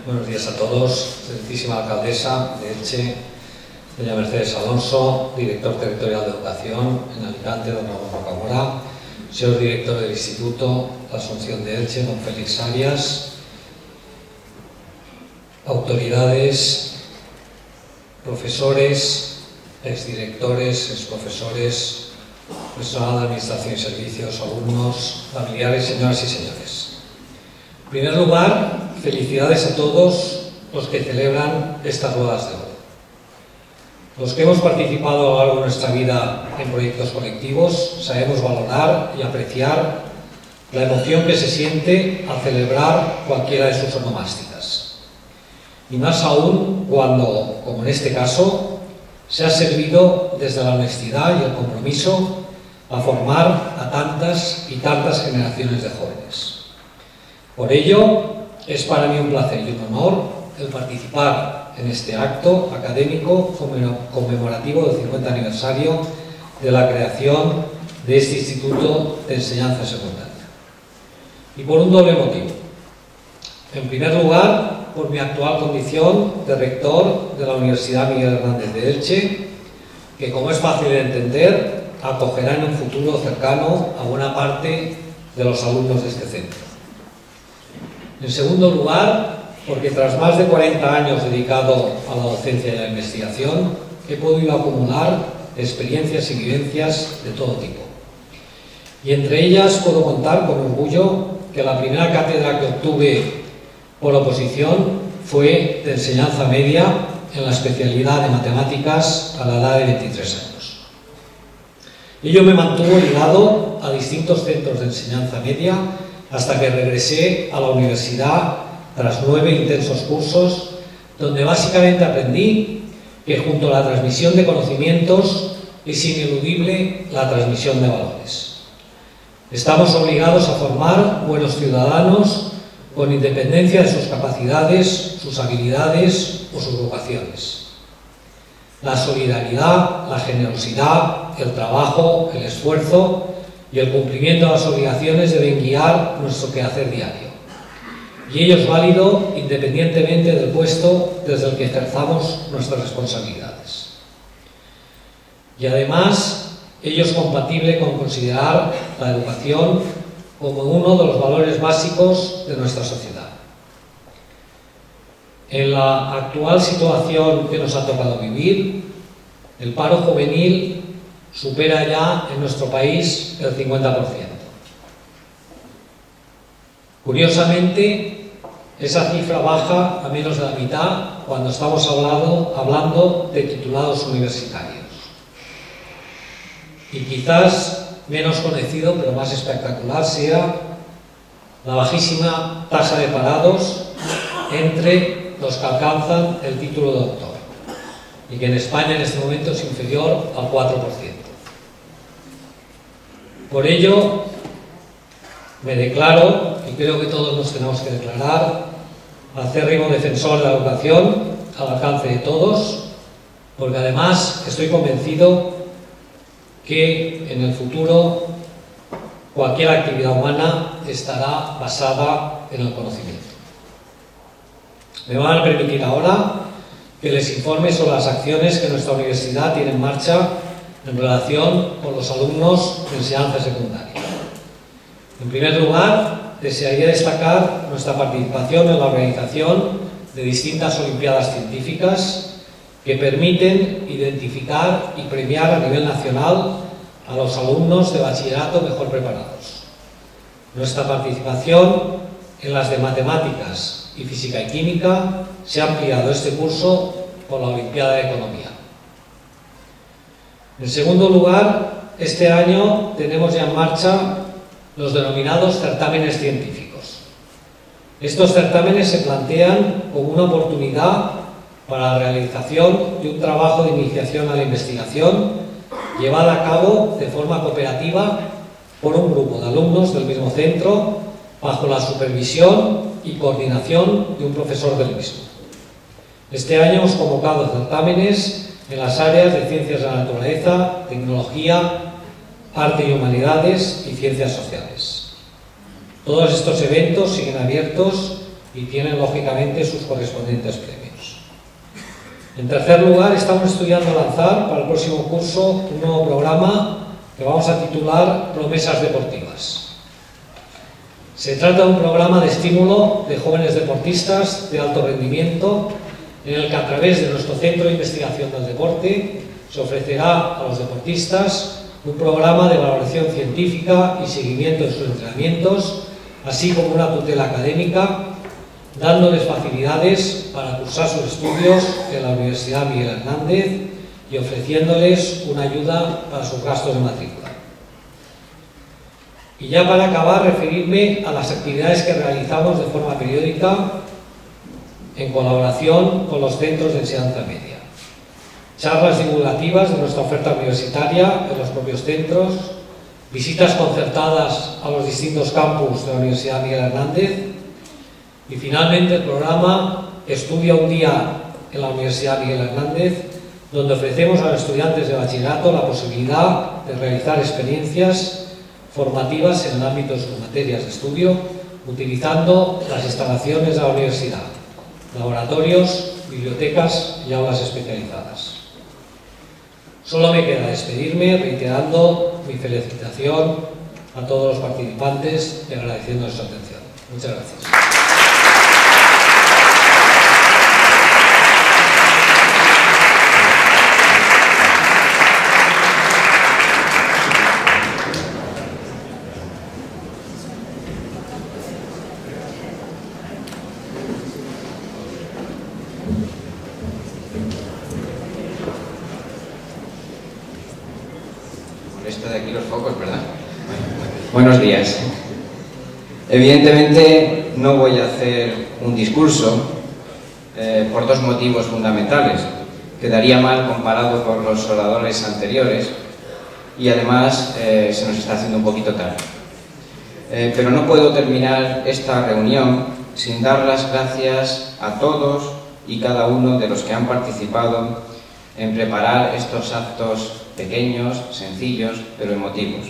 Buenos días a todos, excelentísima alcaldesa de Elche, doña Mercedes Alonso, director territorial de educación en Alicante, don Ramón Rocamora, señor director del Instituto La Asunción de Elche, don Félix Arias, autoridades, profesores, exdirectores, exprofesores, personal de administración y servicios, alumnos, familiares, señoras y señores. En primer lugar, felicidades a todos los que celebran estas bodas de oro. Los que hemos participado a lo largo de nuestra vida en proyectos colectivos sabemos valorar y apreciar la emoción que se siente al celebrar cualquiera de sus onomásticas. Y más aún cuando, como en este caso, se ha servido desde la honestidad y el compromiso a formar a tantas y tantas generaciones de jóvenes. Por ello, es para mí un placer y un honor el participar en este acto académico conmemorativo del 50 aniversario de la creación de este Instituto de Enseñanza Secundaria. Y por un doble motivo. En primer lugar, por mi actual condición de rector de la Universidad Miguel Hernández de Elche, que, como es fácil de entender, acogerá en un futuro cercano a buena parte de los alumnos de este centro. En segundo lugar, porque tras más de 40 años dedicado a la docencia y a la investigación, he podido acumular experiencias y vivencias de todo tipo. Y entre ellas puedo contar con orgullo que la primera cátedra que obtuve por oposición fue de enseñanza media en la especialidad de matemáticas a la edad de 23 años. Ello me mantuvo ligado a distintos centros de enseñanza media hasta que regresé a la universidad tras 9 intensos cursos, donde básicamente aprendí que junto a la transmisión de conocimientos es ineludible la transmisión de valores. Estamos obligados a formar buenos ciudadanos con independencia de sus capacidades, sus habilidades o sus vocaciones. La solidaridad, la generosidad, el trabajo, el esfuerzo y el cumplimiento de las obligaciones deben guiar nuestro quehacer diario. Y ello es válido independientemente del puesto desde el que ejerzamos nuestras responsabilidades. Y además, ello es compatible con considerar la educación como uno de los valores básicos de nuestra sociedad. En la actual situación que nos ha tocado vivir, el paro juvenil supera ya en nuestro país el 50%. Curiosamente, esa cifra baja a menos de la mitad cuando estamos hablando de titulados universitarios. Y quizás menos conocido, pero más espectacular, sea la bajísima tasa de parados entre los que alcanzan el título de doctor, y que en España en este momento es inferior al 4%. Por ello, me declaro, y creo que todos nos tenemos que declarar, acérrimo defensor de la educación al alcance de todos, porque además estoy convencido que en el futuro cualquier actividad humana estará basada en el conocimiento. Me van a permitir ahora que les informe sobre las acciones que nuestra universidad tiene en marcha en relación con los alumnos de enseñanza secundaria. En primer lugar, desearía destacar nuestra participación en la organización de distintas olimpiadas científicas que permiten identificar y premiar a nivel nacional a los alumnos de bachillerato mejor preparados. Nuestra participación en las de matemáticas y física y química se ha ampliado este curso por la Olimpiada de Economía. En segundo lugar, este año tenemos ya en marcha los denominados certámenes científicos. Estos certámenes se plantean como una oportunidad para la realización de un trabajo de iniciación a la investigación llevada a cabo de forma cooperativa por un grupo de alumnos del mismo centro bajo la supervisión y coordinación de un profesor del mismo. Este año hemos convocado certámenes en las áreas de ciencias de la naturaleza, tecnología, arte y humanidades y ciencias sociales. Todos estos eventos siguen abiertos y tienen lógicamente sus correspondientes premios. En tercer lugar, estamos estudiando lanzar para el próximo curso un nuevo programa que vamos a titular Promesas Deportivas. Se trata de un programa de estímulo de jóvenes deportistas de alto rendimiento en el que a través de nuestro Centro de Investigación del Deporte se ofrecerá a los deportistas un programa de valoración científica y seguimiento de sus entrenamientos, así como una tutela académica, dándoles facilidades para cursar sus estudios en la Universidad Miguel Hernández y ofreciéndoles una ayuda para sus gastos de matrícula. Y ya para acabar, referirme a las actividades que realizamos de forma periódica en colaboración con los centros de enseñanza media. Charlas divulgativas de nuestra oferta universitaria en los propios centros, visitas concertadas a los distintos campus de la Universidad Miguel Hernández y finalmente el programa Estudia un día en la Universidad Miguel Hernández, donde ofrecemos a los estudiantes de bachillerato la posibilidad de realizar experiencias formativas en el ámbito de sus materias de estudio, utilizando las instalaciones de la universidad, laboratorios, bibliotecas y aulas especializadas. Solo me queda despedirme reiterando mi felicitación a todos los participantes y agradeciendo su atención. Muchas gracias. Esto de aquí los focos, ¿verdad? Buenos días. Evidentemente no voy a hacer un discurso por dos motivos fundamentales. Quedaría mal comparado con los oradores anteriores y además se nos está haciendo un poquito tarde. Pero no puedo terminar esta reunión sin dar las gracias a todos y cada uno de los que han participado en preparar estos actos pequeños, sencillos, pero emotivos.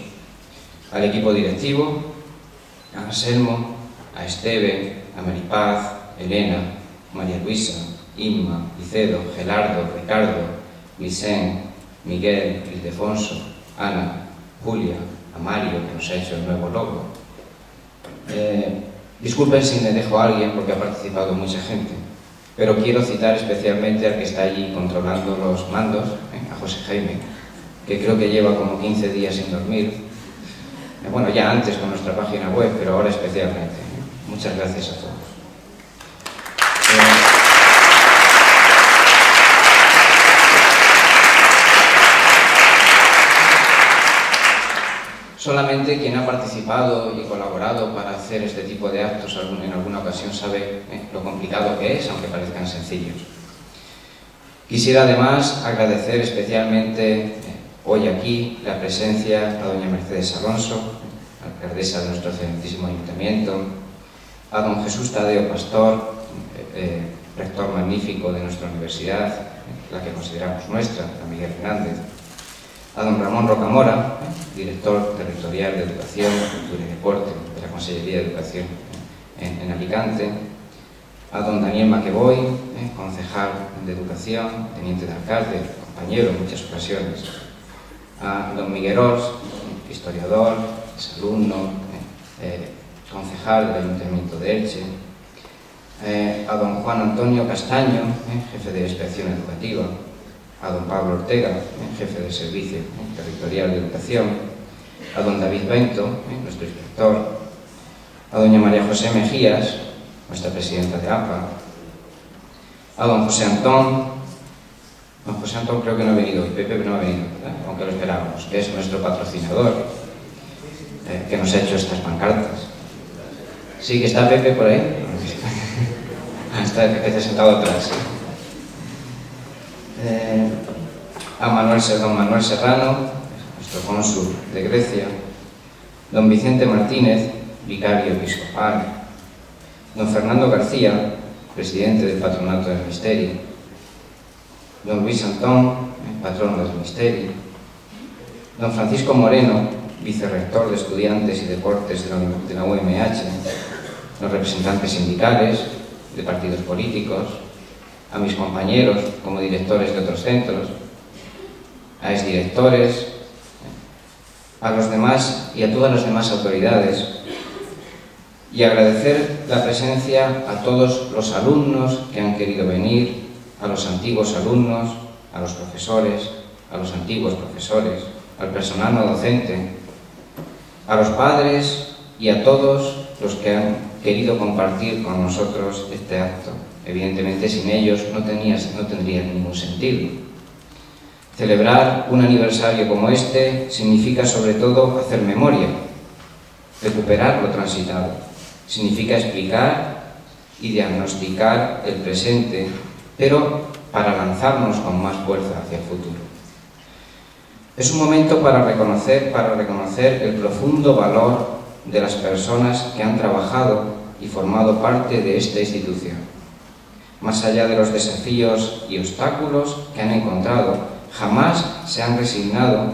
Al equipo directivo, a Anselmo, a Esteve, a Maripaz, Elena, María Luisa, Inma, Licedo, Gelardo, Ricardo, Vicente, Miguel, Ildefonso, Ana, Julia, a Mario, que nos ha hecho el nuevo logo. Disculpen si me dejo a alguien porque ha participado mucha gente, pero quiero citar especialmente al que está allí controlando los mandos, a José Jaime, que creo que lleva como 15 días sin dormir. Bueno, ya antes con nuestra página web, pero ahora especialmente. Muchas gracias a todos. Solamente quien ha participado y colaborado para hacer este tipo de actos en alguna ocasión sabe lo complicado que es, aunque parezcan sencillos. Quisiera además agradecer especialmente hoy aquí la presencia a doña Mercedes Alonso, alcaldesa de nuestro excelentísimo ayuntamiento, a don Jesús Tadeo Pastor, rector magnífico de nuestra universidad, la que consideramos nuestra, a Miguel Hernández, a don Ramón Rocamora, director territorial de Educación, Cultura y Deporte de la Consellería de Educación en Alicante, a don Daniel Maqueboy, concejal de Educación, teniente de alcalde, compañero en muchas ocasiones, a don Miguel Ors, historiador, exalumno, concejal del Ayuntamiento de Elche, a don Juan Antonio Castaño, jefe de Inspección Educativa, a don Pablo Ortega, jefe de Servicio Territorial de Educación, a don David Bento, nuestro inspector, a doña María José Mejías, nuestra presidenta de APA, a don José Antón. Don José Antón creo que no ha venido hoy, Pepe no ha venido, ¿verdad? Aunque lo esperábamos, que es nuestro patrocinador, que nos ha hecho estas pancartas. ¿Sí que está Pepe por ahí? Está Pepe sentado atrás. A don Manuel Serrano, nuestro cónsul de Grecia, don Vicente Martínez, vicario episcopal, don Fernando García, presidente del Patronato del Misterio, don Luis Antón, patrono del Misterio, don Francisco Moreno, vicerrector de Estudiantes y Deportes de la UMH, los representantes sindicales, de partidos políticos, a mis compañeros como directores de otros centros, a exdirectores, a los demás y a todas las demás autoridades, y agradecer la presencia a todos los alumnos que han querido venir, a los antiguos alumnos, a los profesores, a los antiguos profesores, al personal no docente, a los padres y a todos los que han querido compartir con nosotros este acto. Evidentemente, sin ellos no tendría ningún sentido. Celebrar un aniversario como este significa sobre todo hacer memoria, recuperar lo transitado. Significa explicar y diagnosticar el presente, pero para lanzarnos con más fuerza hacia el futuro. Es un momento para reconocer el profundo valor de las personas que han trabajado y formado parte de esta institución. Más allá de los desafíos y obstáculos que han encontrado, jamás se han resignado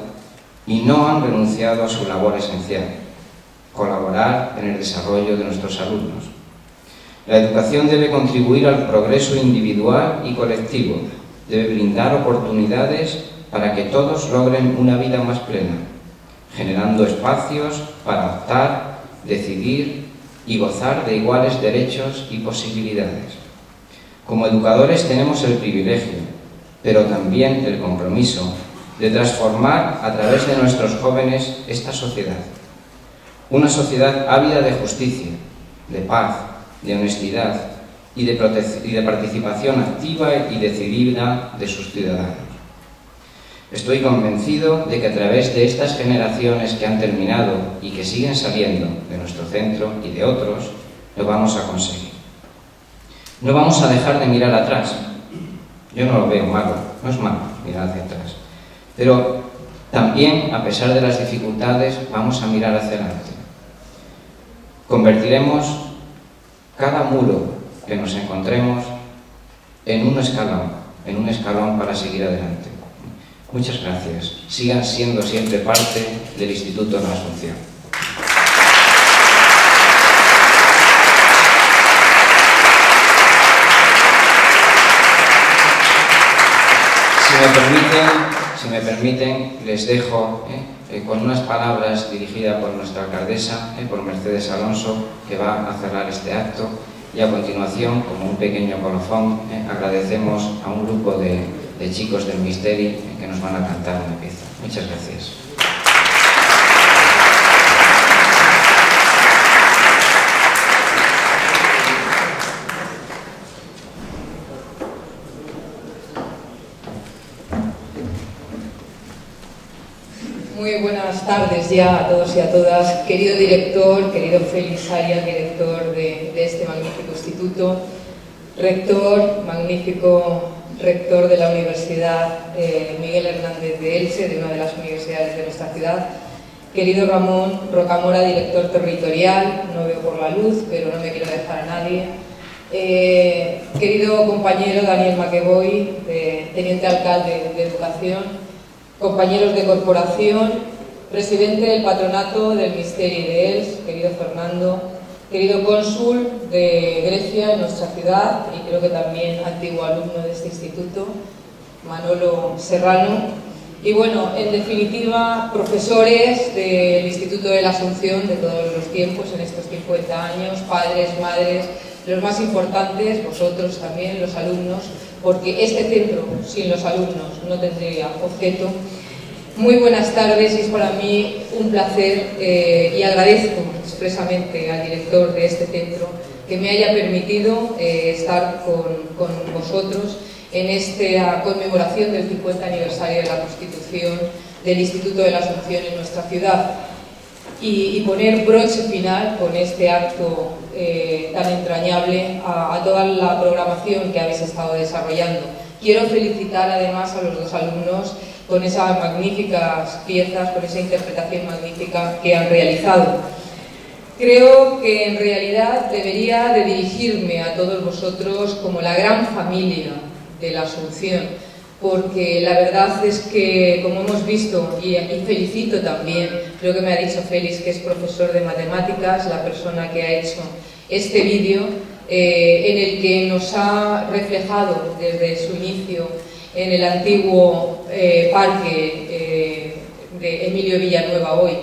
y no han renunciado a su labor esencial: colaborar en el desarrollo de nuestros alumnos. La educación debe contribuir al progreso individual y colectivo, debe brindar oportunidades para que todos logren una vida más plena, generando espacios para optar, decidir y gozar de iguales derechos y posibilidades. Como educadores tenemos el privilegio, pero también el compromiso de transformar a través de nuestros jóvenes esta sociedad. Una sociedad ávida de justicia, de paz, de honestidad y de participación activa y decidida de sus ciudadanos. Estoy convencido de que a través de estas generaciones que han terminado y que siguen saliendo de nuestro centro y de otros, lo vamos a conseguir. No vamos a dejar de mirar atrás. Yo no lo veo malo, no es malo mirar hacia atrás. Pero también, a pesar de las dificultades, vamos a mirar hacia adelante. Convertiremos cada muro que nos encontremos en un escalón para seguir adelante. Muchas gracias. Sigan siendo siempre parte del Instituto de la Asunción. Si me permiten, les dejo con unas palabras dirigidas por nuestra alcaldesa, por Mercedes Alonso, que va a cerrar este acto, y a continuación, como un pequeño colofón, agradecemos a un grupo de chicos del Misteri que nos van a cantar una pieza. Muchas gracias. Muy buenas tardes ya a todos y a todas. Querido director, querido Félix Arias, director de este magnífico instituto, rector, magnífico rector de la Universidad Miguel Hernández de Elche, de una de las universidades de nuestra ciudad, querido Ramón Rocamora, director territorial, no veo por la luz, pero no me quiero dejar a nadie, querido compañero Daniel Maqueboy, teniente alcalde de Educación, compañeros de corporación, presidente del patronato del Misteri de Elche, querido Fernando, querido cónsul de Grecia en nuestra ciudad y creo que también antiguo alumno de este instituto, Manolo Serrano, y bueno, en definitiva, profesores del Instituto de la Asunción de todos los tiempos, en estos 50 años, padres, madres, los más importantes, vosotros también, los alumnos, porque este centro sin los alumnos no tendría objeto. Muy buenas tardes, y es para mí un placer y agradezco expresamente al director de este centro que me haya permitido estar con vosotros en esta conmemoración del 50 aniversario de la Constitución del Instituto de la Asunción en nuestra ciudad y poner broche final con este acto tan entrañable a toda la programación que habéis estado desarrollando. Quiero felicitar además a los dos alumnos con esas magníficas piezas, con esa interpretación magnífica que han realizado. Creo que en realidad debería de dirigirme a todos vosotros como la gran familia de la Asunción, porque la verdad es que, como hemos visto, y felicito también, creo que me ha dicho Félix que es profesor de matemáticas, la persona que ha hecho este vídeo, en el que nos ha reflejado desde su inicio en el antiguo parque de Emilio Villanueva hoy,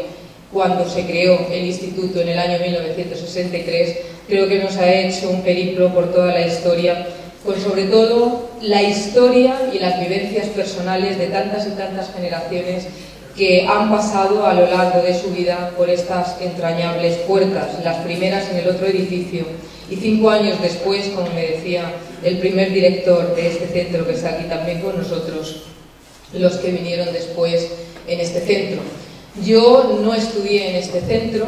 cuando se creó el instituto en el año 1963, creo que nos ha hecho un periplo por toda la historia, con sobre todo la historia y las vivencias personales de tantas y tantas generaciones que han pasado a lo largo de su vida por estas entrañables puertas, las primeras en el otro edificio y 5 años después, como me decía el primer director de este centro que está aquí también con nosotros, los que vinieron después en este centro. Yo no estudié en este centro,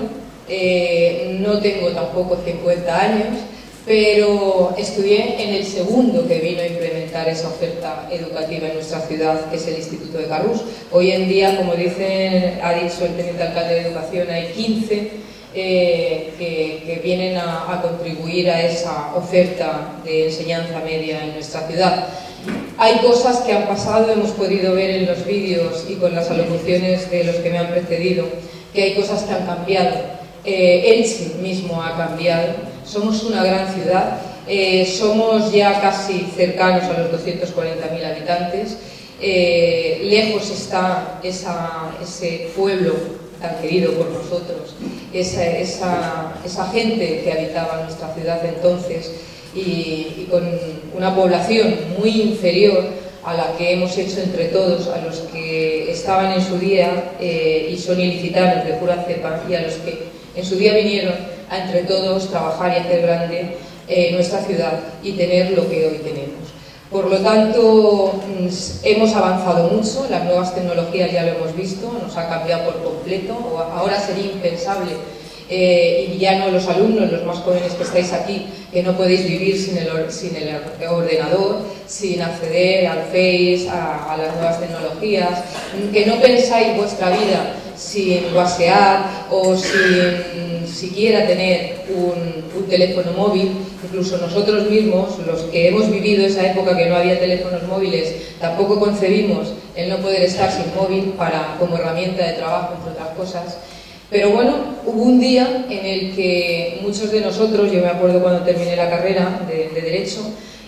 no tengo tampoco 50 años, pero estudié en el segundo que vino a implementar esa oferta educativa en nuestra ciudad, que es el Instituto de Carrús. Hoy en día, como ha dicho el teniente alcalde de Educación, hay 15 que vienen a contribuir a esa oferta de enseñanza media en nuestra ciudad. Hay cosas que han pasado, hemos podido ver en los vídeos y con las alocuciones de los que me han precedido, que hay cosas que han cambiado. Elche mismo ha cambiado, somos una gran ciudad, somos ya casi cercanos a los 240.000 habitantes, lejos está ese pueblo tan querido por nosotros, esa gente que habitaba nuestra ciudad entonces y con una población muy inferior a la que hemos hecho entre todos, a los que estaban en su día y son ilicitanos de pura cepa y a los que en su día vinieron a entre todos trabajar y hacer grande nuestra ciudad y tener lo que hoy tenemos. Por lo tanto, hemos avanzado mucho, las nuevas tecnologías ya lo hemos visto, nos ha cambiado por completo. Ahora sería impensable, y ya no los alumnos, los más jóvenes que estáis aquí, que no podéis vivir sin el ordenador, sin acceder al Face, a las nuevas tecnologías, que no pensáis vuestra vida sin WhatsApp o sin siquiera tener un teléfono móvil. Incluso nosotros mismos, los que hemos vivido esa época que no había teléfonos móviles, tampoco concebimos el no poder estar sin móvil como herramienta de trabajo, entre otras cosas. Pero bueno, hubo un día en el que muchos de nosotros, yo me acuerdo cuando terminé la carrera de Derecho,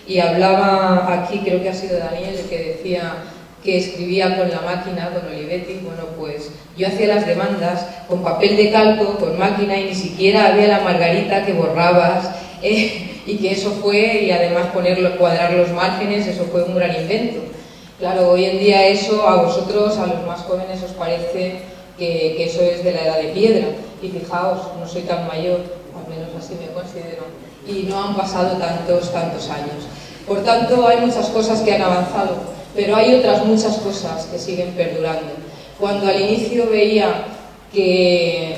y hablaba aquí, creo que ha sido Daniel, el que decía que escribía con la máquina, con Olivetti. Bueno, pues yo hacía las demandas con papel de calco, con máquina, y ni siquiera había la margarita que borrabas, y que eso fue, y además cuadrar los márgenes, eso fue un gran invento. Claro, hoy en día eso a vosotros, a los más jóvenes, os parece que eso es de la edad de piedra. Y fijaos, no soy tan mayor, al menos así me considero, y no han pasado tantos años. Por tanto, hay muchas cosas que han avanzado, pero hay otras muchas cosas que siguen perdurando. Cuando al inicio veía que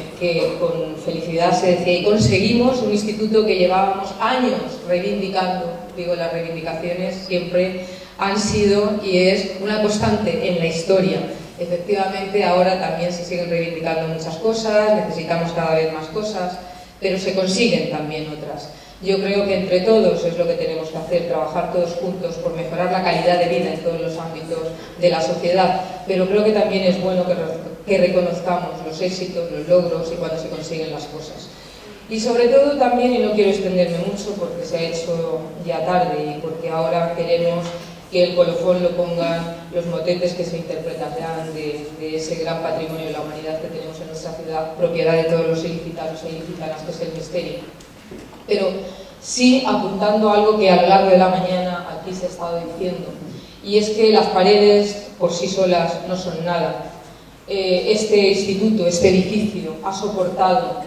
con felicidad se decía, y conseguimos un instituto que llevábamos años reivindicando, digo, las reivindicaciones siempre han sido y es una constante en la historia. Efectivamente, ahora también se siguen reivindicando muchas cosas, necesitamos cada vez más cosas, pero se consiguen también otras. Yo creo que entre todos es lo que tenemos que hacer, trabajar todos juntos por mejorar la calidad de vida en todos los ámbitos de la sociedad, pero creo que también es bueno que reconozcamos los éxitos, los logros y cuando se consiguen las cosas. Y sobre todo también, y no quiero extenderme mucho porque se ha hecho ya tarde y porque ahora queremos que el colofón lo pongan los motetes que se interpretarán de ese gran patrimonio de la humanidad que tenemos en nuestra ciudad, propiedad de todos los ilicitanos e ilicitanas, que es el misterio. Pero sí apuntando algo que a lo largo de la mañana aquí se ha estado diciendo, y es que las paredes por sí solas no son nada. Este instituto, este edificio, ha soportado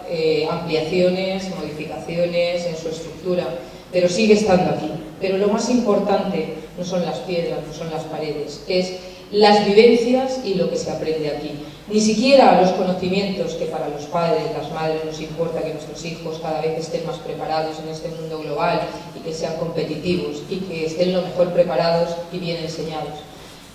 ampliaciones, modificaciones en su estructura, pero sigue estando aquí. Pero lo más importante no son las piedras, no son las paredes, es las vivencias y lo que se aprende aquí. Ni siquiera los conocimientos que para los padres, las madres, nos importa que nuestros hijos cada vez estén más preparados en este mundo global y que sean competitivos y que estén lo mejor preparados y bien enseñados.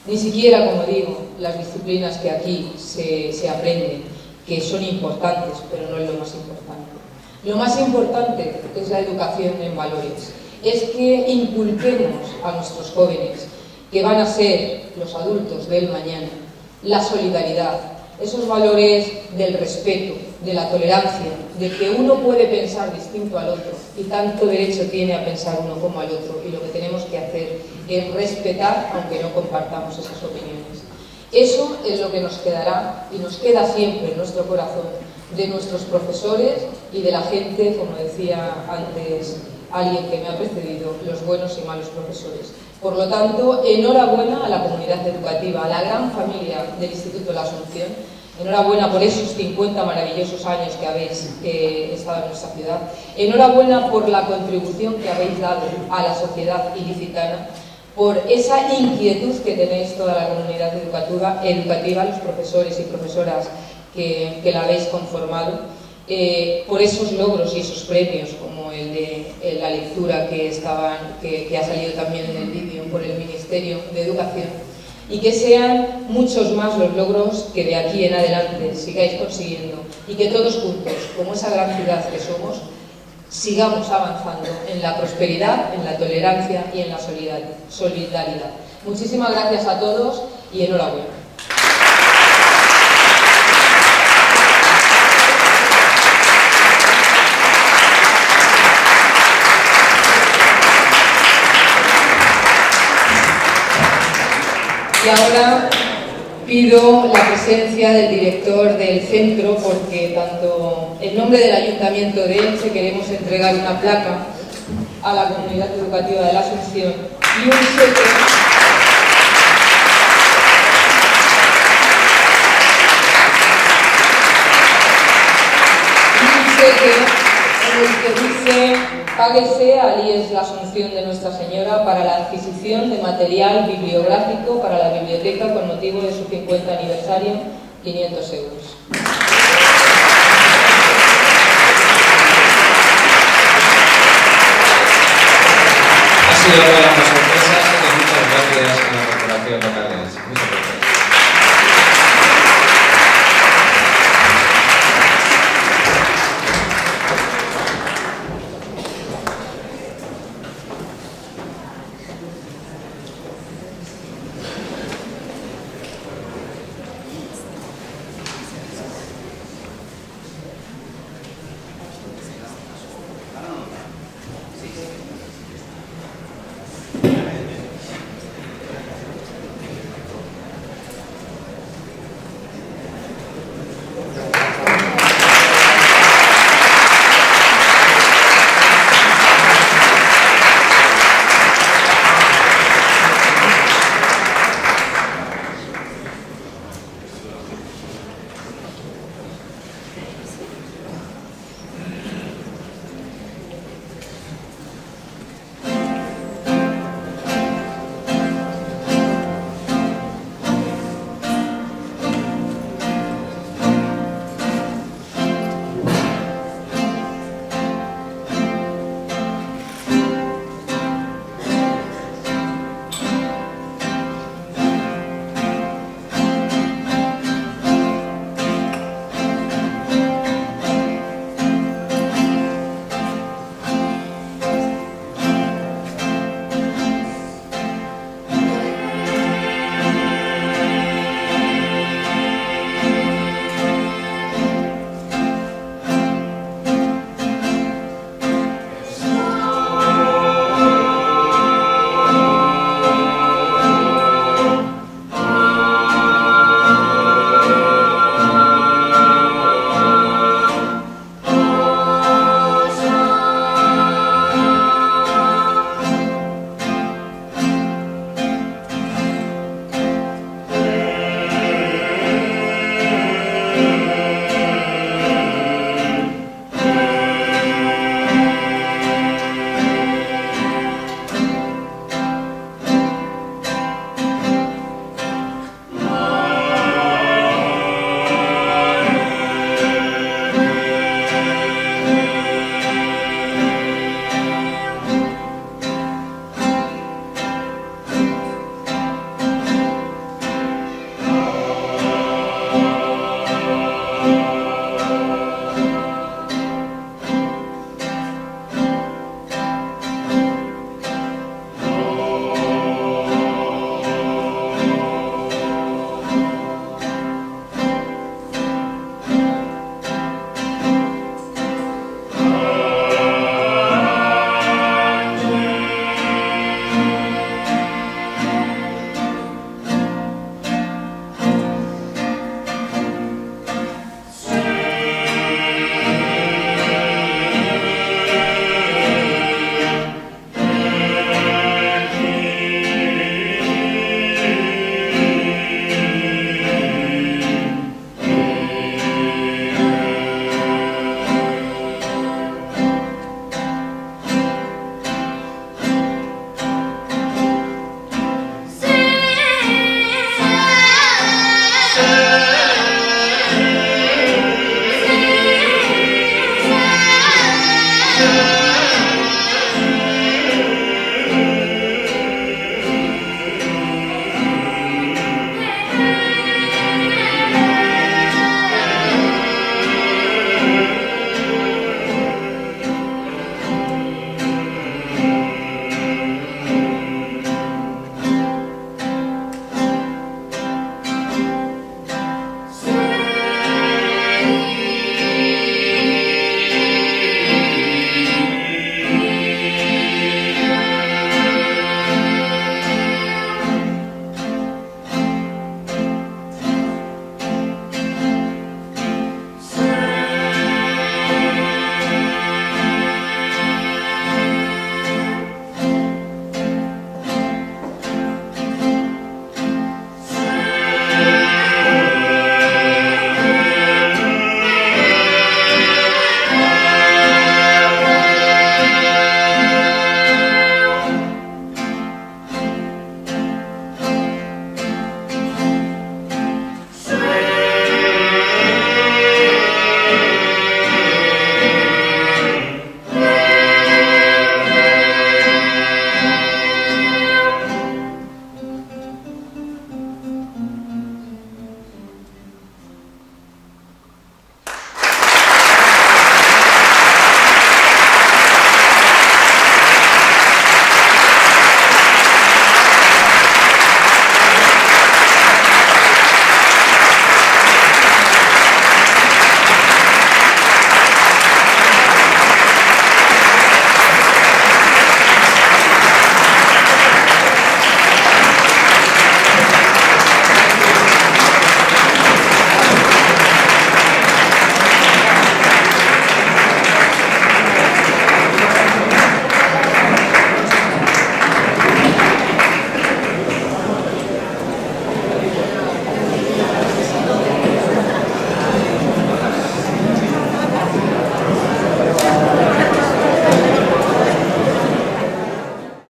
Ni siquiera, como digo, las disciplinas que aquí se aprenden, que son importantes, pero no es lo más importante. Lo más importante es la educación en valores, es que inculquemos a nuestros jóvenes, que van a ser los adultos del mañana, la solidaridad, esos valores del respeto, de la tolerancia, de que uno puede pensar distinto al otro y tanto derecho tiene a pensar uno como al otro, y lo que tenemos que hacer es respetar aunque no compartamos esas opiniones. Eso es lo que nos quedará y nos queda siempre en nuestro corazón de nuestros profesores y de la gente, como decía antes alguien que me ha precedido, los buenos y malos profesores. Por lo tanto, enhorabuena a la comunidad educativa, a la gran familia del Instituto de la Asunción. Enhorabuena por esos 50 maravillosos años que habéis estado en nuestra ciudad. Enhorabuena por la contribución que habéis dado a la sociedad ilicitana, por esa inquietud que tenéis toda la comunidad educativa, los profesores y profesoras que la habéis conformado, por esos logros y esos premios, como el de la lectura que ha salido también en el vídeo por el Ministerio de Educación, y que sean muchos más los logros que de aquí en adelante sigáis consiguiendo, y que todos juntos, como esa gran ciudad que somos, sigamos avanzando en la prosperidad, en la tolerancia y en la solidaridad. Muchísimas gracias a todos y enhorabuena. Y ahora pido la presencia del director del centro, porque tanto en nombre del Ayuntamiento de Elche queremos entregar una placa a la comunidad educativa de la Asunción y un cheque en el que dice Páguese al IES La Asunción de Nuestra Señora para la adquisición de material bibliográfico para la biblioteca con motivo de su 50 aniversario, 500 euros. Ha sido una de las sorpresas y muchas gracias a la Corporación Local de Elche. Muchas gracias. Say